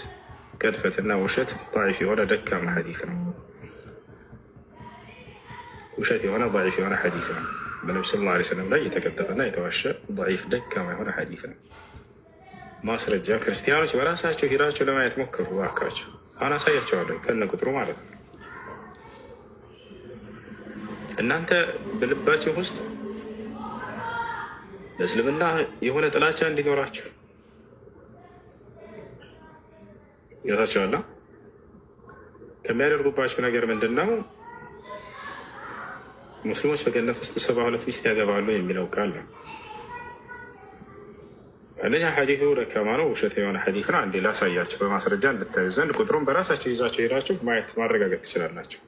ቅጥፈትና ውሸት ضعيف የሆነ ደካማ ሐዲስ ነው? ውሸት የሆነ ضعيف የሆነ ሐዲስ ነው። በነብዩ ሰለላሁ ዐለይሂ ወሰለም ላይ የተቀጠፈና የተዋሸ ضعيف ደካማ የሆነ ሐዲስ ነው። ማስረጃ ክርስቲያኖች በራሳቸው ሂዳቸው ለማየት ሞክሩ እባካችሁ። አሁን አሳያቸዋለሁ ከነ ቁጥሩ ማለት ነው። እናንተ በልባችሁ ውስጥ ለእስልምና የሆነ ጥላቻ እንዲኖራችሁ ይላችኋል። ከሚያደርጉባችሁ ነገር ምንድን ነው? ሙስሊሞች በገነት ውስጥ 72 ሚስት ያገባሉ የሚለው ቃል ነው። አንደኛ ሐዲሱ ደካማ ነው፣ ውሸት የሆነ ሐዲስ ነው። አንዴ ላሳያችሁ በማስረጃ እንድታዩ ዘንድ ቁጥሩን በራሳችሁ ይዛችሁ ሄዳችሁ ማየት ማረጋገጥ ትችላላችሁ።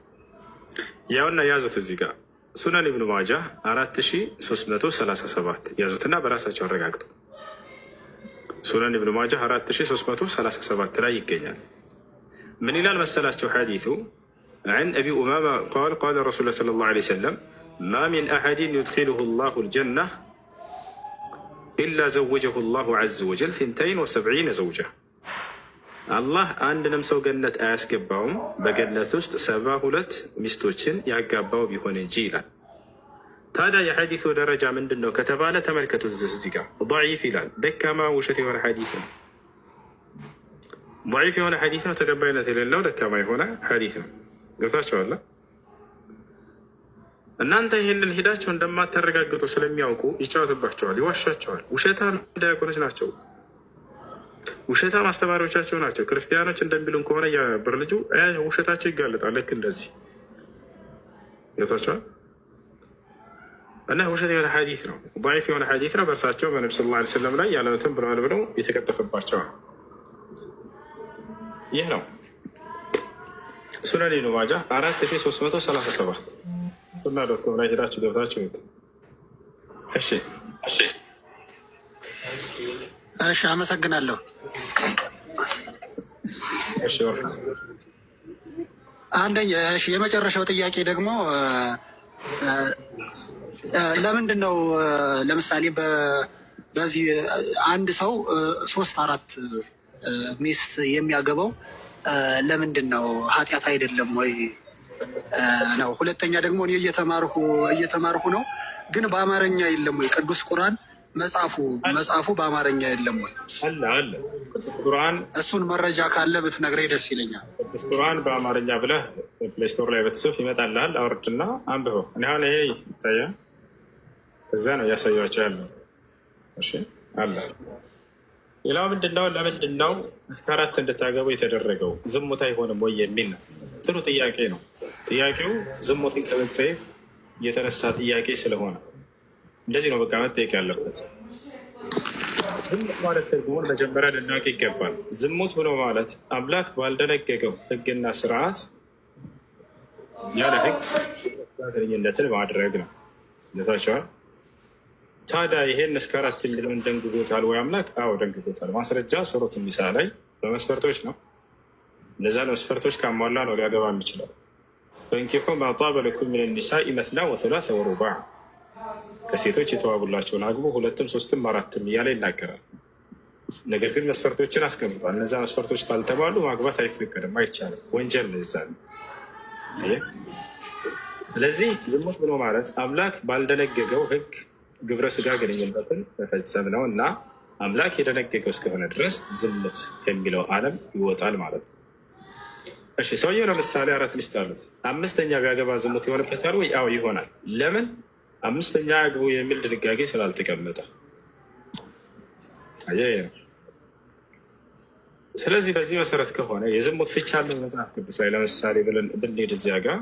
ያውና ያዙት እዚህ ጋር ሱነን ኢብኑ ማጃህ 4337 ያዙትና በራሳቸው አረጋግጡ። ሱነን ኢብኑ ማጃህ 4337 ላይ ይገኛል። ምን ይላል መሰላችሁ ሐዲሱ? عن أبي أمامة قال قال رسول الله صلى الله عليه وسلم ما من أحد يدخله الله الجنة إلا زوجه الله عز وجل 72 زوجة الله عندنا سو جنة أسكبهم بجنة وسط 72 مستوشن يعقبوا بيكون جيلا. هذا يحدث درجة من دنو كتبالة تملكة الززقة ضعيف إلى دكا ما وشتي ولا حديثا ضعيف هنا حديثا تقبلنا لله دكا ما هنا حديثا قلتاش ولا እናንተ ይህንን ሂዳችሁ እንደማታረጋግጡ ስለሚያውቁ ይጫወትባቸዋል፣ ይዋሻቸዋል። ውሸታም ዲያቆኖች ናቸው፣ ውሸታም አስተማሪዎቻቸው ናቸው። ክርስቲያኖች እንደሚሉን ከሆነ የብር ልጁ ውሸታቸው ይጋለጣል። ልክ እንደዚህ ገብቷቸዋል። እና ውሸት የሆነ ሐዲስ ነው፣ ضعيف የሆነ ሐዲስ ነው። በእርሳቸው በነብዩ ሰለላሁ ዐለይሂ ወሰለም ላይ ያለነትን ብለዋል ብለው የተቀጠፈባቸዋል። ይህ ነው ሱነን ኢብኑ ማጃህ 4337 ሱና ዶትኮም ላይ ሄዳችሁ ገብታችሁ እሺ፣ አመሰግናለሁ። አንደኛ የመጨረሻው ጥያቄ ደግሞ ለምንድን ነው ለምሳሌ በዚህ አንድ ሰው 3-4 ሚስት የሚያገባው ለምንድን ነው? ኃጢአት አይደለም ወይ ነው? ሁለተኛ ደግሞ እኔ እየተማርኩ ነው፣ ግን በአማርኛ የለም ወይ? ቅዱስ ቁርአን መጽሐፉ በአማርኛ የለም ወይ? አለ ቁርአን። እሱን መረጃ ካለ ብትነግረኝ ደስ ይለኛል። ቅዱስ ቁርአን በአማርኛ ብለህ ፕሌይ ስቶር ላይ በትጽፍ ይመጣልሃል። አውርድና አንብበው። እኔ አሁን ይሄ ይታያል፣ ከዛ ነው እያሳያቸው ያለው። እሺ አለ። ሌላው ምንድነው? ለምንድን ነው እስከ 4 እንድታገቡ የተደረገው? ዝሙት አይሆንም ወይ የሚል ነው። ጥሩ ጥያቄ ነው። ጥያቄው ዝሙትን ከመጸየፍ የተነሳ ጥያቄ ስለሆነ እንደዚህ ነው በቃ መጠየቅ ያለበት። ዝሙት ማለት ትርጉሙን መጀመሪያ ልናውቅ ይገባል። ዝሙት ብሎ ማለት አምላክ ባልደነገገው ሕግና ስርዓት ያለ ሕግ ግንኙነትን ማድረግ ነው። ይታቸዋል። ታዲያ ይሄን እስከ 4 የሚለውን ደንግጎታል ወይ አምላክ? አዎ ደንግጎታል። ማስረጃ ሱረቱ ኒሳ ላይ በመስፈርቶች ነው። እነዛ መስፈርቶች ካሟላ ነው ሊያገባ የሚችለው። ፈንኪሑ ማ ጣበ ለኩም ሚነ ኒሳኢ መስና ወሱላሰ ወሩባዕ፣ ከሴቶች የተዋቡላቸውን አግቡ 2፣ 3፣ 4 እያለ ይናገራል። ነገር ግን መስፈርቶችን አስቀምጧል። እነዛ መስፈርቶች ካልተባሉ ማግባት አይፈቀድም፣ አይቻልም፣ ወንጀል ነው ይዛል። ስለዚህ ዝሙት ብሎ ማለት አምላክ ባልደነገገው ሕግ ግብረ ስጋ ግንኙነትን መፈጸም ነው እና አምላክ የደነገገው እስከሆነ ድረስ ዝሙት ከሚለው ዓለም ይወጣል ማለት ነው። እሺ ሰውየው ለምሳሌ 4 ሚስት አሉት። 5ኛ ቢያገባ ዝሙት ይሆንበታል ወይ? አዎ ይሆናል። ለምን? 5ኛ ያግቡ የሚል ድንጋጌ ስላልተቀመጠ። ስለዚህ በዚህ መሰረት ከሆነ የዝሙት ፍቻ አለ መጽሐፍ ቅዱስ ላይ ለምሳሌ ብንሄድ እዚያ ጋር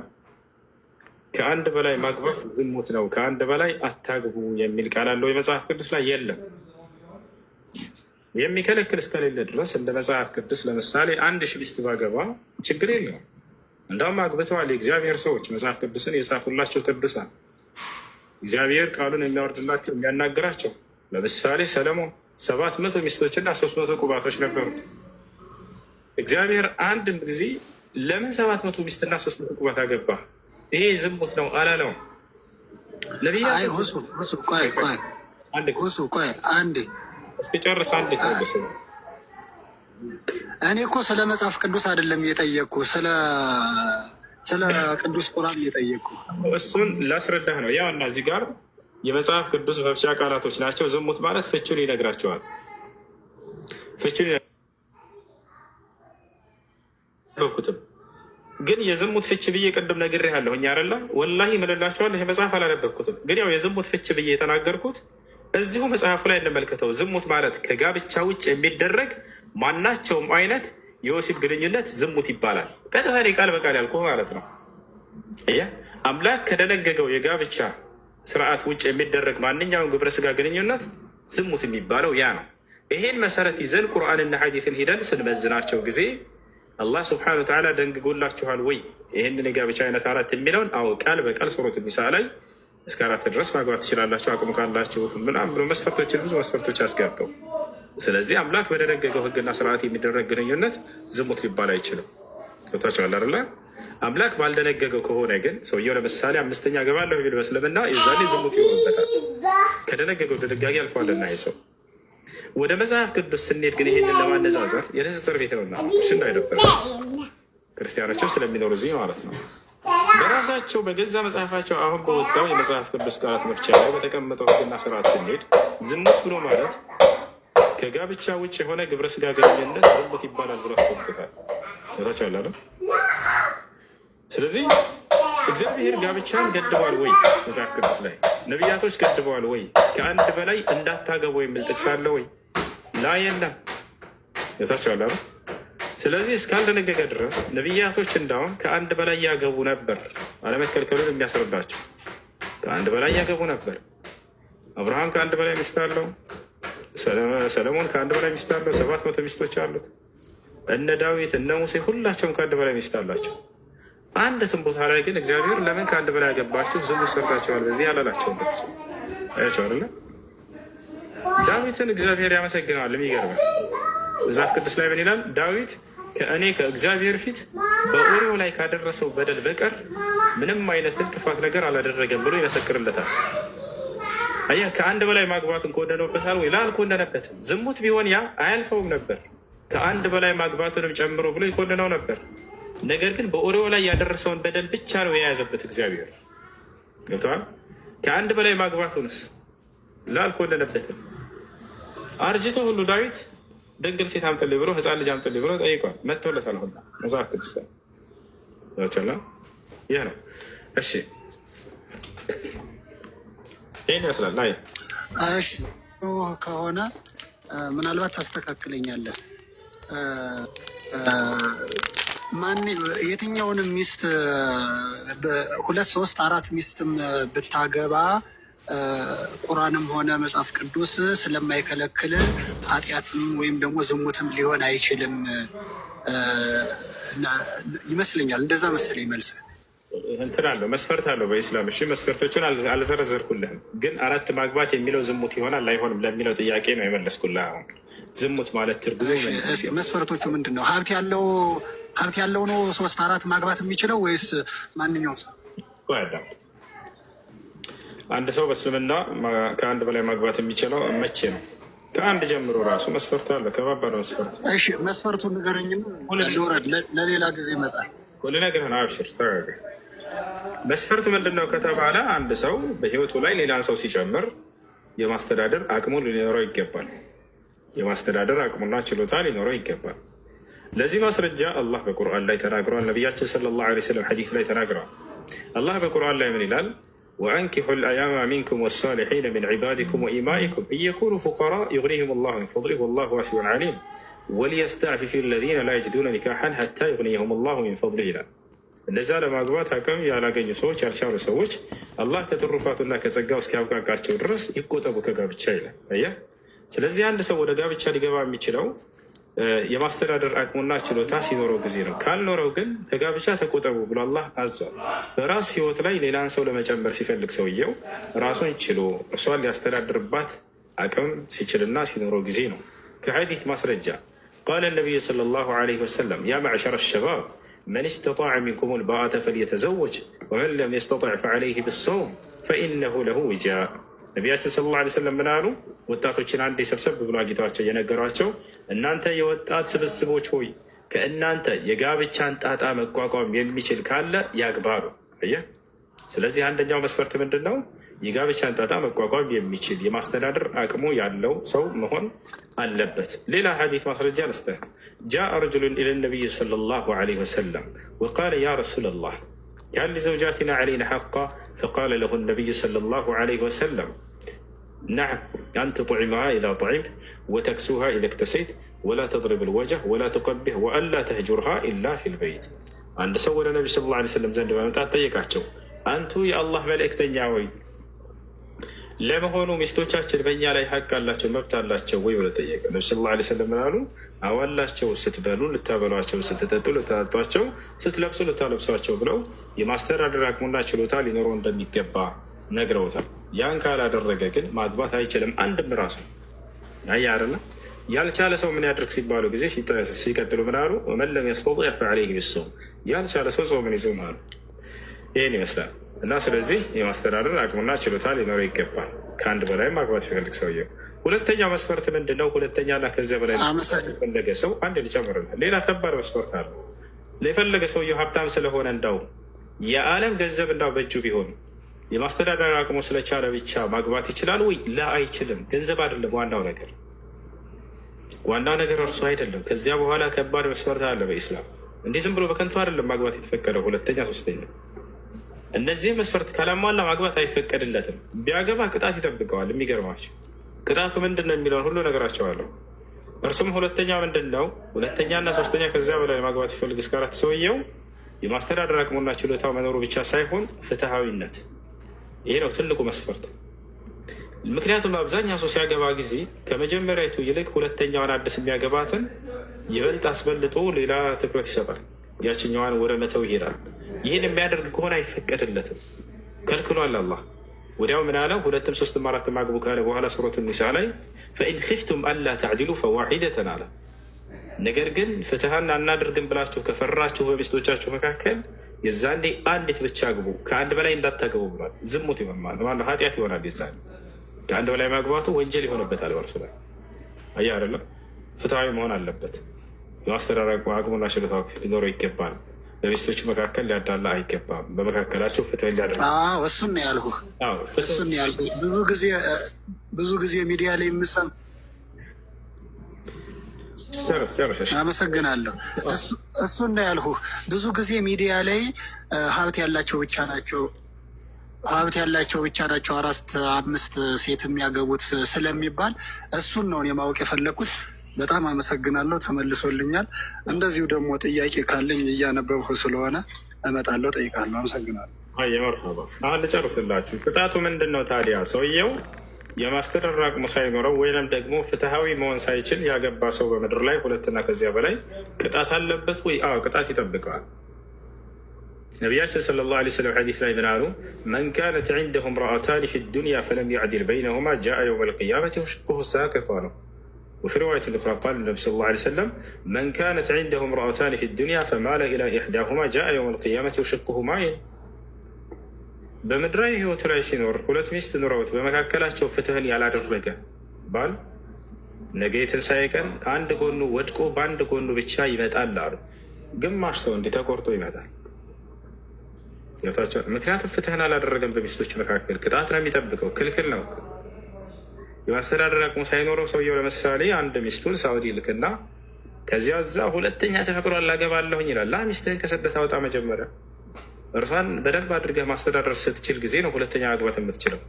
ከአንድ በላይ ማግባት ዝሙት ነው፣ ከአንድ በላይ አታግቡ የሚል ቃል አለው የመጽሐፍ ቅዱስ ላይ የለም። የሚከለክል እስከሌለ ድረስ እንደ መጽሐፍ ቅዱስ ለምሳሌ 1000 ሚስት ባገባ ችግር የለውም። እንዳውም አግብተዋል የእግዚአብሔር ሰዎች መጽሐፍ ቅዱስን የጻፉላቸው ቅዱሳን እግዚአብሔር ቃሉን የሚያወርድላቸው የሚያናግራቸው። ለምሳሌ ሰለሞን 700 ሚስቶችና 300 ቁባቶች ነበሩት። እግዚአብሔር አንድ ጊዜ ለምን 700 ሚስትና 300 ቁባት አገባ? ይሄ ዝሙት ነው አላለውም። አንዴ እስኪጨርስ አንዴ ታገስ። እኔ እኮ ስለ መጽሐፍ ቅዱስ አይደለም የጠየቅኩ፣ ስለ ቅዱስ ቁርአን የጠየቅኩ። እሱን ላስረዳህ ነው። ያው እና እዚህ ጋር የመጽሐፍ ቅዱስ መፍቻ ቃላቶች ናቸው። ዝሙት ማለት ፍቹን ይነግራቸዋል። ፍቹን በኩትም ግን የዝሙት ፍች ብዬ ቅድም ነግሬሃለሁ። እኛ አይደለ ወላሂ ምንላቸዋል። ይሄ መጽሐፍ አላነበብኩትም፣ ግን ያው የዝሙት ፍች ብዬ የተናገርኩት እዚሁ መጽሐፉ ላይ እንመልከተው። ዝሙት ማለት ከጋብቻ ውጭ የሚደረግ ማናቸውም አይነት የወሲብ ግንኙነት ዝሙት ይባላል። ቀጥታ ቃል በቃል ያልኩህ ማለት ነው። አምላክ ከደነገገው የጋብቻ ስርዓት ውጭ የሚደረግ ማንኛውም ግብረ ስጋ ግንኙነት ዝሙት የሚባለው ያ ነው። ይሄን መሰረት ይዘን ቁርአንና ሐዲትን ሂደን ስንመዝናቸው ጊዜ አላህ ስብሐነሁ ወተዓላ ደንግጎላችኋል ወይ ይህንን የጋብቻ አይነት 4 የሚለውን? አዎ ቃል በቃል ሱረቱ ኒሳ ላይ እስከ 4 ድረስ ማግባት ትችላላችሁ አቅሙ ካላችሁ ምናምን ብሎ መስፈርቶችን ብዙ መስፈርቶች ያስገብተው። ስለዚህ አምላክ በደነገገው ህግና ስርዓት የሚደረግ ግንኙነት ዝሙት ሊባል አይችልም። ገብታችኋል አይደለ? አምላክ ባልደነገገው ከሆነ ግን ሰውየው ለምሳሌ 5ኛ ገባለሁ ቢል በእስልምና የዛኔ ዝሙት ይሆንበታል። ከደነገገው ድንጋጌ አልፏልና ይሄ ሰው። ወደ መጽሐፍ ቅዱስ ስንሄድ ግን ይሄንን ለማነጻጸር የንጽጽር ቤት ነውና እሺ፣ እንዳይደበር ክርስቲያኖችም ስለሚኖሩ እዚህ ማለት ነው። በራሳቸው በገዛ መጽሐፋቸው አሁን በወጣው የመጽሐፍ ቅዱስ ቃላት መፍቻ ላይ በተቀመጠው ህግና ስርዓት ስንሄድ ዝሙት ብሎ ማለት ከጋብቻ ውጭ የሆነ ግብረ ስጋ ግንኙነት ዝሙት ይባላል ብሎ አስቀምጦታል። ራቻ ያለ። ስለዚህ እግዚአብሔር ጋብቻን ገድቧል ወይ? መጽሐፍ ቅዱስ ላይ ነቢያቶች ገድበዋል ወይ? ከአንድ በላይ እንዳታገቡ የሚል ጥቅስ አለ ወይ? ላ የለም። የታቸው አለ። ስለዚህ እስካልደነገገ ድረስ ነቢያቶች እንዳውም ከአንድ በላይ ያገቡ ነበር አለመከልከሉን የሚያስረዳቸው። ከአንድ በላይ ያገቡ ነበር። አብርሃም ከአንድ በላይ ሚስት አለው። ሰለሞን ከአንድ በላይ ሚስት አለው። 700 ሚስቶች አሉት። እነ ዳዊት እነ ሙሴ ሁላቸውም ከአንድ በላይ ሚስት አላቸው። አንድትም ቦታ ላይ ግን እግዚአብሔር ለምን ከአንድ በላይ ያገባችሁ ዝሙት ሰርታችኋል በዚህ አላላቸው። አያቸው አለ። ዳዊትን እግዚአብሔር ያመሰግነዋል። የሚገርመው መጽሐፍ ቅዱስ ላይ ምን ይላል? ዳዊት ከእኔ ከእግዚአብሔር ፊት በኦሪዮ ላይ ካደረሰው በደል በቀር ምንም አይነት እንቅፋት ነገር አላደረገም ብሎ ይመሰክርለታል። አየህ፣ ከአንድ በላይ ማግባቱን ኮነነውበታል ወይ? አልኮነነበትም። ዝሙት ቢሆን ያ አያልፈውም ነበር። ከአንድ በላይ ማግባቱንም ጨምሮ ብሎ ይኮንነው ነበር። ነገር ግን በኦሪዮ ላይ ያደረሰውን በደል ብቻ ነው የያዘበት እግዚአብሔር። ገብተዋል። ከአንድ በላይ ማግባቱንስ ላልኮነነበትም። አርጅቶ ሁሉ ዳዊት ድንግል ሴት አምጥልኝ ብሎ ህፃን ልጅ አምጥልኝ ብሎ ጠይቋል። መጥቶለታል። ሁላ መጽሐፍ ቅዱስ ላይ ይህ ነው። እሺ ይህን ይመስላል። ላይ እሺ ከሆነ ምናልባት ታስተካክለኛለህ። የትኛውንም ሚስት 2፣ 3፣ 4 ሚስትም ብታገባ ቁርአንም ሆነ መጽሐፍ ቅዱስ ስለማይከለክል ኃጢአትም ወይም ደግሞ ዝሙትም ሊሆን አይችልም ይመስለኛል። እንደዛ መሰለኝ መልስ። እንትን አለው መስፈርት አለው በኢስላም። እሺ መስፈርቶቹን አልዘረዘርኩልህም፣ ግን 4 ማግባት የሚለው ዝሙት ይሆናል አይሆንም ለሚለው ጥያቄ ነው የመለስኩልህ። አሁን ዝሙት ማለት ትርጉሙ መስፈርቶቹ ምንድን ነው? ሀብት ያለው ነው 3፣ 4 ማግባት የሚችለው ወይስ ማንኛውም ሰው? ያዳምጥ። አንድ ሰው በእስልምና ከአንድ በላይ ማግባት የሚችለው መቼ ነው? ከአንድ ጀምሮ ራሱ መስፈርት አለ። ከባባድ መስፈርት። እሺ መስፈርቱን ንገረኝና ለሌላ ጊዜ ይመጣል። ሁሉ ነገር ነው። አብሽር ተረጋጋ። መስፈርት ምንድን ነው ከተባለ አንድ ሰው በህይወቱ ላይ ሌላን ሰው ሲጨምር የማስተዳደር አቅሙ ሊኖረው ይገባል። የማስተዳደር አቅሙና ችሎታ ሊኖረው ይገባል። ለዚህ ማስረጃ አላህ በቁርአን ላይ ተናግረዋል። ነቢያችን ሰለላሁ ዐለይሂ ወሰለም ሐዲስ ላይ ተናግረዋል። አላህ በቁርአን ላይ ምን ይላል? ወአንኪሑ ልአያማ ሚንኩም ወሳሊሒነ ሚን ዒባዲኩም ወኢማኢኩም እየኩኑ ፉቀራ ዩግኒሂም ላሁ ሚን ፈድሊሂ ወላሁ ዋሲዑን ዓሊም ወሊየስተዕፊፊ ለዚነ ላ የጅዱነ ኒካሐን ሐታ ዩግኒየሁም ላሁ ሚን ፈድሊሂ ይላል። እነዚያ ለማግባት አቅም ያላገኙ ሰዎች፣ ያልቻሉ ሰዎች አላህ ከትሩፋቱና ከጸጋው እስኪያብቃቃቸው ድረስ ይቆጠቡ ከጋብቻ ይላል። አየህ። ስለዚህ አንድ ሰው ወደ ጋብቻ ሊገባ የሚችለው የማስተዳደር አቅሙና ችሎታ ሲኖረው ጊዜ ነው። ካልኖረው ግን ከጋብቻ ተቆጠቡ ብሎ አላህ አዟል። በራስ ህይወት ላይ ሌላን ሰው ለመጨመር ሲፈልግ ሰውየው ራሱን ችሎ እርሷን ሊያስተዳድርባት አቅም ሲችልና ሲኖረው ጊዜ ነው። ከሐዲት ማስረጃ ቃለ ነቢዩ ሰለላሁ ዐለይሂ ወሰለም ያ መዕሸረ ሸባብ መን ስተጣዐ ሚንኩም ልባአተ ፈልየተዘወጅ ወመን ለም የስተጣዕ ፈዐለይህ ብሰውም ፈኢነሁ ለሁ ዊጃእ። ነቢያችን ሰለላሁ ዐለይሂ ወሰለም ምን አሉ? ወጣቶችን አንዴ ሰብሰብ ብሎ አግኝተዋቸው የነገሯቸው እናንተ የወጣት ስብስቦች ሆይ ከእናንተ የጋብቻን ጣጣ መቋቋም የሚችል ካለ ያግባሉ። አየህ። ስለዚህ አንደኛው መስፈርት ምንድን ነው? የጋብቻን ጣጣ መቋቋም የሚችል የማስተዳደር አቅሙ ያለው ሰው መሆን አለበት። ሌላ ሐዲስ ማስረጃ ልስጥህ። ጃአ ረጁሉን ኢለ ነቢይ ሰለላሁ ዐለይሂ ወሰለም ወቃለ ያ ረሱለላህ هل لزوجاتنا علينا حقا؟ فقال له النبي صلى الله عليه وسلم نعم، أن تطعمها إذا طعمت وتكسوها إذا اكتسيت ولا تضرب الوجه ولا تقبه وألا تهجرها إلا في البيت. عند سول النبي صلى الله عليه وسلم زند بمتات طيقاتشو أنتو يا الله ملك تنجاوي ለመሆኑ ሚስቶቻችን በእኛ ላይ ሀቅ አላቸው መብት አላቸው ወይ ብለው ጠየቀ። ነብዩ ሰለላሁ ዐለይሂ ወሰለም አሉ፣ አዋላቸው፣ ስትበሉ ልታበሏቸው፣ ስትጠጡ ልታጠጧቸው፣ ስትለብሱ ልታለብሷቸው ብለው የማስተዳደር አቅሙና ችሎታ ሊኖረው እንደሚገባ ነግረውታል። ያን ካላደረገ ግን ማግባት አይችልም። አንድም ራሱ አያርና ያልቻለ ሰው ምን ያድርግ ሲባሉ ጊዜ ሲቀጥሉ ምን አሉ? ወመን ለም የስተጢዕ ፈዐለይህ ቢሶም፣ ያልቻለ ሰው ጾምን ይዞ ማለት ይህን ይመስላል። እና ስለዚህ የማስተዳደር አቅሙና ችሎታ ሊኖረው ይገባል። ከአንድ በላይ ማግባት ይፈልግ ሰውየው። ሁለተኛው መስፈርት ምንድን ነው? ሁለተኛና ከዚያ በላይ የፈለገ ሰው አንድ ሊጨምርልህ ሌላ ከባድ መስፈርት አለ። የፈለገ ሰውየው ሀብታም ስለሆነ እንዳው የዓለም ገንዘብ እንዳው በእጁ ቢሆን የማስተዳደር አቅሙ ስለቻለ ብቻ ማግባት ይችላል ወይ? ላ አይችልም። ገንዘብ አይደለም ዋናው ነገር። ዋናው ነገር እርሱ አይደለም። ከዚያ በኋላ ከባድ መስፈርት አለ በኢስላም። እንዲህ ዝም ብሎ በከንቱ አይደለም ማግባት የተፈቀደው። ሁለተኛ ሶስተኛ እነዚህ መስፈርት ካላሟላ ማግባት አይፈቀድለትም። ቢያገባ ቅጣት ይጠብቀዋል። የሚገርማቸው ቅጣቱ ምንድን ነው የሚለውን ሁሉ ነገራቸዋለሁ። እርሱም ሁለተኛ ምንድን ነው? ሁለተኛና ሶስተኛ ከዚያ በላይ ማግባት ይፈልግ እስከ አራት ሰውየው የማስተዳደር አቅሙና ችሎታው መኖሩ ብቻ ሳይሆን ፍትሃዊነት። ይሄ ነው ትልቁ መስፈርት። ምክንያቱም አብዛኛው ሰው ሲያገባ ጊዜ ከመጀመሪያቱ ይልቅ ሁለተኛዋን አዲስ የሚያገባትን ይበልጥ አስበልጦ ሌላ ትኩረት ይሰጣል። ያችኛዋን ወደ መተው ይሄዳል። ይህን የሚያደርግ ከሆነ አይፈቀድለትም፣ ከልክሏል አላህ። ወዲያው ምን አለ? ሁለትም ሶስትም አራትም አግቡ ካለ በኋላ ሱረቱ ኒሳ ላይ ፈኢን ኺፍቱም አላ ተዕዲሉ ፈዋሒደተን አለ። ነገር ግን ፍትሃን አናደርግም ብላችሁ ከፈራችሁ በሚስቶቻችሁ መካከል የዛንዴ አንዲት ብቻ አግቡ፣ ከአንድ በላይ እንዳታገቡ ብሏል። ዝሙት ይሆናል፣ ኃጢአት ይሆናል። የዛኔ ከአንድ በላይ ማግባቱ ወንጀል ይሆንበታል በእርሱ ላይ። አየህ አይደለም? ፍትሃዊ መሆን አለበት። የማስተዳደር አቅሙና ችሎታው ሊኖረው ይገባል። በሚስቶቹ መካከል ሊያዳላ አይገባም። በመካከላቸው ፍትህ ሊያደርግ እሱን ነው ያልኩህ። ብዙ ጊዜ ሚዲያ ላይ የምሰማው አመሰግናለሁ። እሱን ነው ያልኩህ። ብዙ ጊዜ ሚዲያ ላይ ሀብት ያላቸው ብቻ ናቸው አራት አምስት ሴት የሚያገቡት ስለሚባል እሱን ነው እኔ ማወቅ የፈለግኩት። በጣም አመሰግናለሁ። ተመልሶልኛል። እንደዚሁ ደግሞ ጥያቄ ካለኝ እያነበብኩ ስለሆነ እመጣለሁ፣ ጠይቃለሁ። አመሰግናለሁ። መርሐባ። አሁን ልጨርስላችሁ። ቅጣቱ ምንድን ነው ታዲያ? ሰውየው የማስተዳደር አቅሙ ሳይኖረው ወይም ደግሞ ፍትሃዊ መሆን ሳይችል ያገባ ሰው በምድር ላይ ሁለትና ከዚያ በላይ ቅጣት አለበት ወይ? አዎ፣ ቅጣት ይጠብቀዋል። ነቢያችን ሰለላሁ ዐለይሂ ወሰለም ሐዲስ ላይ ምን አሉ? መን ካነት ዒንደሁ እምረአታኒ ፊ ዱንያ ፈለም ያዕዲል በይነሁማ ጃአ የውመ ልቅያመቲ ወሽቁሁ ሳቂጣ ነው። وفي رواية أخرى قال النبي صلى الله عليه وسلم من كانت عنده امرأتان في الدنيا فمال إلى إحداهما جاء يوم القيامة وشقه مايل. በምድራዊ ህይወቱ ላይ ሲኖር ሁለት ሚስት ኑረውት በመካከላቸው ፍትህን ያላደረገ ባል ነገ የትንሣኤ ቀን አንድ ጎኑ ወድቆ በአንድ ጎኑ ብቻ ይመጣል አሉ። ግማሽ ሰው እንዲህ ተቆርጦ ይመጣል። ምክንያቱም ፍትህን አላደረገም። በሚስቶች መካከል ቅጣት ነው የሚጠብቀው። ክልክል ነው። የማስተዳደር አቅሙ ሳይኖረው ሰውየው ለምሳሌ አንድ ሚስቱን ሳውዲ ልክና ከዚያ እዛ ሁለተኛ ተፈቅዷል ላገባለሁኝ ይላል። ሚስትህን ከስደት አውጣ መጀመሪያ። እርሷን በደንብ አድርገህ ማስተዳደር ስትችል ጊዜ ነው ሁለተኛ ማግባት የምትችለው።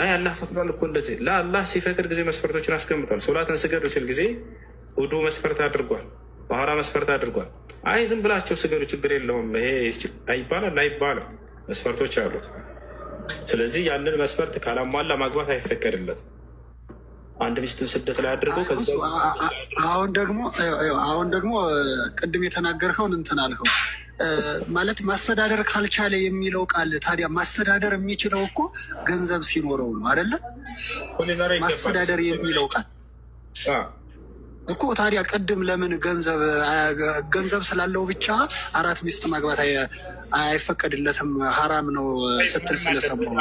አላህ ፈቅዷል እኮ እንደዚህ። ለአላህ ሲፈቅድ ጊዜ መስፈርቶችን አስቀምጧል። ሶላትን ስገዱ ሲል ጊዜ ውዱ መስፈርት አድርጓል፣ ባህራ መስፈርት አድርጓል። ዝም ብላቸው ስገዱ ችግር የለውም ይሄ አይባልም አይባልም፣ መስፈርቶች አሉት። ስለዚህ ያንን መስፈርት ካላሟላ ማግባት አይፈቀድለትም። አንድ ሚስቱን ስደት ላይ አድርጎ ከዛ አሁን ደግሞ ቅድም የተናገርከውን እንትን አልከው ማለት ማስተዳደር ካልቻለ የሚለው ቃል ታዲያ ማስተዳደር የሚችለው እኮ ገንዘብ ሲኖረው ነው አይደለ? ማስተዳደር የሚለው ቃል እኮ ታዲያ ቅድም ለምን ገንዘብ ስላለው ብቻ 4 ሚስት ማግባት አይፈቀድለትም ሐራም ነው ስትል ስለሰማሁ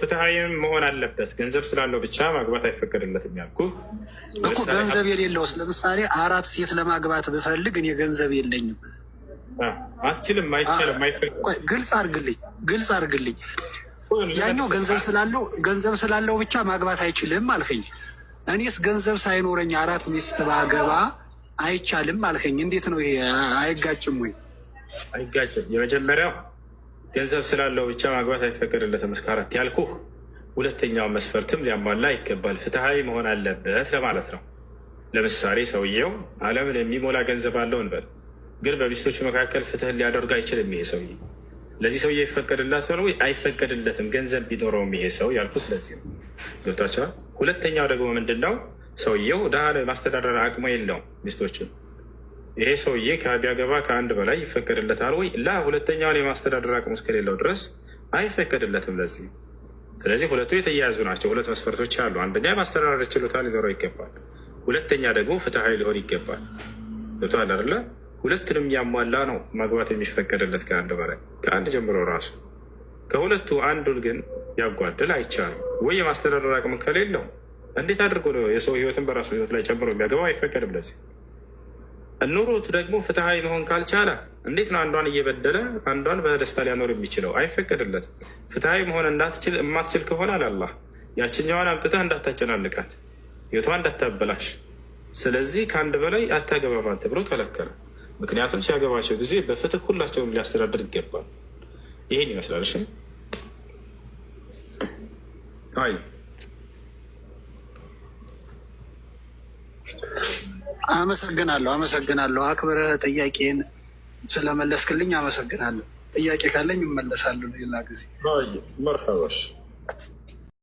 ፍትሃዊም መሆን አለበት። ገንዘብ ስላለው ብቻ ማግባት አይፈቀድለትም ያልኩህ እኮ ገንዘብ የሌለውስ ለምሳሌ 4 ሴት ለማግባት ብፈልግ እኔ ገንዘብ የለኝም አትችልም። አይቻልም። ግልጽ አድርግልኝ። ያኛው ገንዘብ ስላለው ብቻ ማግባት አይችልም አልከኝ። እኔስ ገንዘብ ሳይኖረኝ 4 ሚስት ባገባ አይቻልም አልከኝ። እንዴት ነው ይሄ? አይጋጭም ወይ? አይጋጭም። የመጀመሪያው ገንዘብ ስላለው ብቻ ማግባት አይፈቀድለትም እስከ 4 ያልኩህ፣ ሁለተኛው መስፈርትም ሊያሟላ ይገባል። ፍትሃዊ መሆን አለበት ለማለት ነው። ለምሳሌ ሰውየው ዓለምን የሚሞላ ገንዘብ አለው እንበል፣ ግን በሚስቶቹ መካከል ፍትህን ሊያደርግ አይችልም። ይሄ ሰውዬ ለዚህ ሰውዬ ይፈቀድላታል ወይ? አይፈቀድለትም። ገንዘብ ቢኖረውም ይሄ ሰው ያልኩት ለዚህ ነው። ገብታችኋል? ሁለተኛው ደግሞ ምንድን ነው? ሰውየው ድሃ ማስተዳደር አቅሙ የለውም ሚስቶችን። ይሄ ሰውዬ ቢያገባ ከአንድ በላይ ይፈቀድለታል ወይ? ሁለተኛውን የማስተዳደር አቅሙ እስከሌለው ድረስ አይፈቀድለትም። ለዚህ ስለዚህ ሁለቱ የተያያዙ ናቸው። 2 መስፈርቶች አሉ። አንደኛ የማስተዳደር ችሎታ ሊኖረው ይገባል። ሁለተኛ ደግሞ ፍትሃዊ ሊሆን ይገባል። ገብቶሃል አይደለ? ሁለቱንም ያሟላ ነው ማግባት የሚፈቀድለት ከአንድ በላይ ከአንድ ጀምሮ ራሱ። ከሁለቱ አንዱን ግን ያጓድል አይቻልም። ወይ የማስተዳደር አቅም ከሌለው እንዴት አድርጎ ነው የሰው ህይወትን በራሱ ህይወት ላይ ጨምሮ የሚያገባው? አይፈቀድም። ለዚህ ኑሮት ደግሞ ፍትሃዊ መሆን ካልቻለ እንዴት ነው አንዷን እየበደለ አንዷን በደስታ ሊያኖር የሚችለው? አይፈቀድለትም። ፍትሃዊ መሆን የማትችል ከሆነ አላህ ያችኛዋን አምጥተህ እንዳታጨናንቃት፣ ህይወቷ እንዳታበላሽ። ስለዚህ ከአንድ በላይ አታገባባን ተብሎ ከለከለ። ምክንያቱም ሲያገባቸው ጊዜ በፍትህ ሁላቸውም ሊያስተዳድር ይገባል። ይህን ይመስላል። እሺ አይ አመሰግናለሁ። አክብረህ ጥያቄን ስለመለስክልኝ አመሰግናለሁ። ጥያቄ ካለኝ እመለሳለሁ ሌላ ጊዜ። መርሐባ።